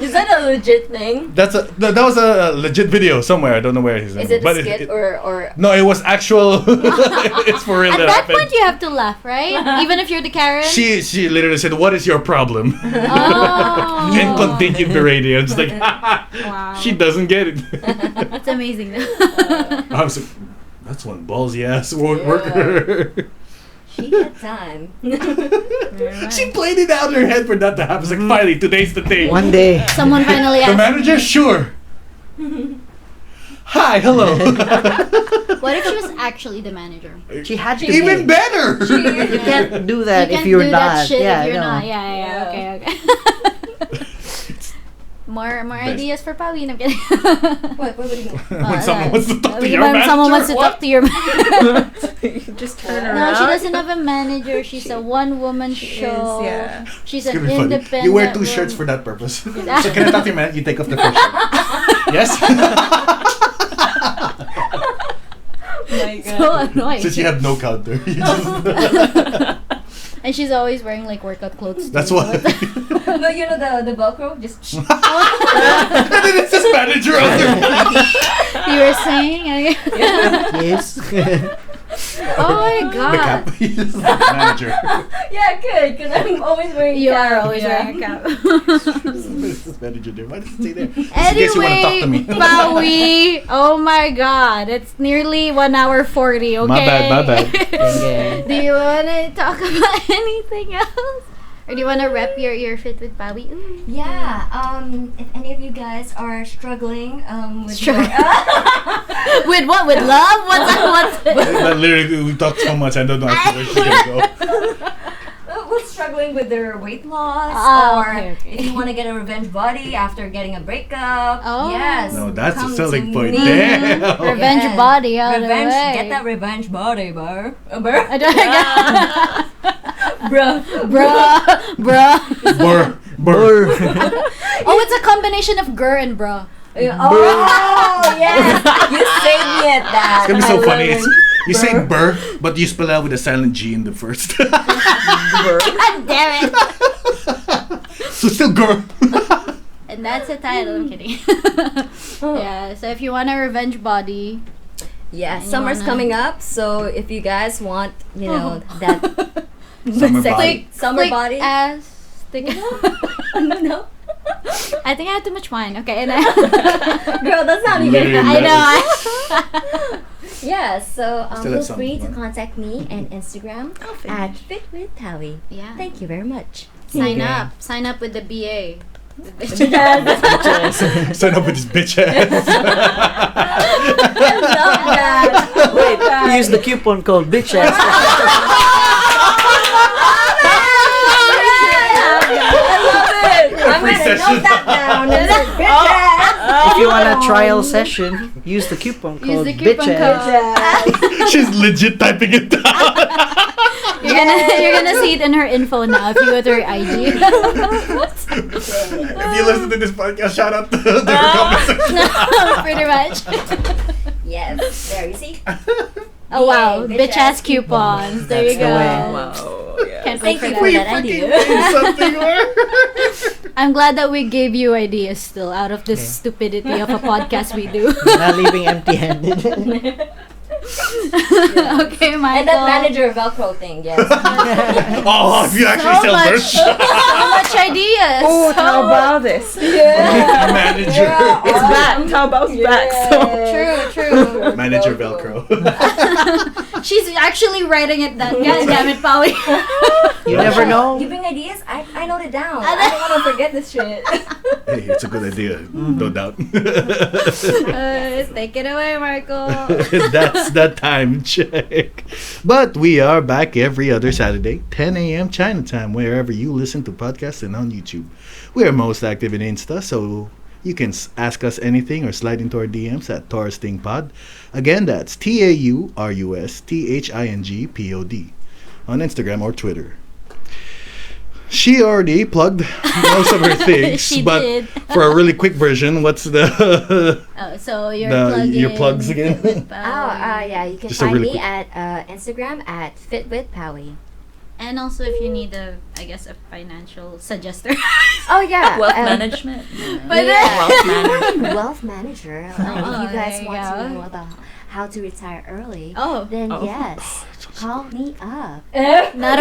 Is that a legit thing? That was a legit video somewhere. I don't know where it is. Is it but a skit or? No, it was actual. It's for real. At that that happened. point, you have to laugh, right? Even if you're the Karen. She literally said, "What is your problem?" Oh. And continued berating. I'm just like, Wow. she doesn't get it. It's amazing. I was like, that's one ballsy ass worker. She had time. She played it out in her head for that to happen. It's like, finally, today's the day. One day. Someone finally The asked. manager, sure. Hi, hello. What if she was actually the manager? She had to Even be. better. You can't do that You if can't you're do not. that shit yeah, if you're no. not. Yeah. Okay. More Best. ideas for Pawie. No, I'm kidding. What do you mean? When someone wants to talk to your When manager. someone wants to what? talk to your You just turn around. No, she doesn't have a manager. She's a one-woman show. yeah. She's It's an gonna be funny. independent. You wear 2 shirts woman. for that purpose. So can I talk to your man? You take off the first shirt. Yes? My So annoying. Since you have no counter. You just And she's always wearing like workout clothes. That's too, why. so No, you know the Velcro? Just And then it says manager on there. you were saying? Yes. Oh my The god. cap. He's manager. yeah, good, because I'm always wearing You cap. are always Yeah. wearing a cap. This manager there. Why does it say there? Just in case you want to talk to me. Anyway, Pawie. Oh my god. It's nearly 1 hour 40, okay? My bad. Do you want to talk about anything else? Or do you want to rep your fit with Pawie? Ooh. Yeah, if any of you guys are struggling with Strugg- your, With what? With love? What's But literally, we talked so much. I don't know where she's gonna go. who's struggling with their weight loss, Oh, or okay. if you want to get a revenge body after getting a breakup. Oh. Yes. No, that's a come selling to point. me. Damn. Revenge Yeah. body out Revenge, of the way. get that revenge body, bro. I don't Bruh. Bruh. Burr. Oh, it's a combination of gur and bruh. Oh, yes. You saved me at that. It's gonna be so I funny. love It's, it. you say burr, but you spell out with a silent G in the first. God damn it. So still girl. And that's the title. I'm kidding. Yeah, so if you want a revenge body, Yeah, And you summer's wanna- coming up, so if you guys want, that Summer sexy body. summer Thick body. ass. Thick No. I think I had too much wine. Okay, and Girl, that's not even. Literally. I know. Yeah, so Still feel at some free to point. contact me and Instagram at Fit with Pawie. Yeah. Thank you very much. Sign Yeah. up. Sign up with the BA. Sign up with this bitch ass. I love that. Use the coupon code bitch ass. I'm Free gonna session. note that down. Bitch ass. If you want a trial session, use the coupon code Use the bitch coupon ass. code. She's legit typing it down. You're gonna see it in her info now if you go to her IG. If you listen to this podcast, shout out to the comments. Pretty much. Yes. There you see. Oh wow, Yay, bitch ass coupons. There you That's the go. way. Wow. Yeah. Can't wait Thank for you that. for We that fucking idea. made something work. I'm glad that we gave you ideas still out of this Okay. stupidity of a podcast we do. Not leaving empty-handed. Okay, Michael. And that manager Velcro thing, yes. Oh, if you actually So sell much. merch. So much ideas. Oh, how about this? Manager. It's back. How about back? So. True. Manager Velcro. She's actually writing it down. God damn it, Pawie. You never know. You bring ideas? I note it down. I don't want to forget this shit. Hey, it's a good idea. No doubt. Take it away, Marco. That's the time check. But we are back every other Saturday, 10 a.m. China time, wherever you listen to podcasts and on YouTube. We are most active in Insta, so you can ask us anything or slide into our DMs at Taurus Thing Pod. Again, that's TaurusThingPod on Instagram or Twitter. She already plugged most of her things, She but did. for a really quick version, what's the Oh, so you're your plugging plugs again? Yeah, you can Just a find really me quick- at Instagram at Fit with Pawie. And also, if you need a financial suggester. Oh yeah, Wealth management. But Wealth management. Wealth manager. If Oh, you guys there you want to go. know about how to retire early, Oh, then Oh. yes, call me up. not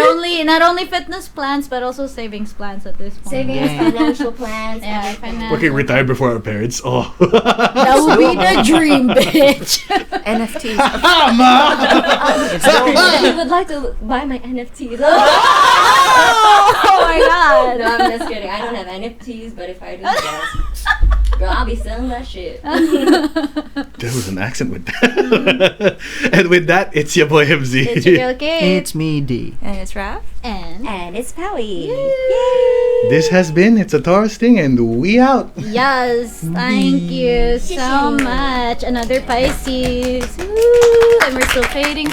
only fitness plans, but also savings plans at this point. Savings, Yeah. financial plans, Yeah, everything. financial. Okay, retire before our parents. Oh. That would be the dream, bitch. NFTs. If you would like to buy my NFTs. Oh my god. No, I'm just kidding. I don't have NFTs, but if I do, yes. Girl, I'll be selling that shit. There was an accent with that. And with that, it's your boy MZ. It's your girl Kate. It's me, D. And it's Raph. And And it's Pawie. This has been It's a Taurus Thing, and we out. yes, thank you so much. Another Pisces. Woo, and we're still fading.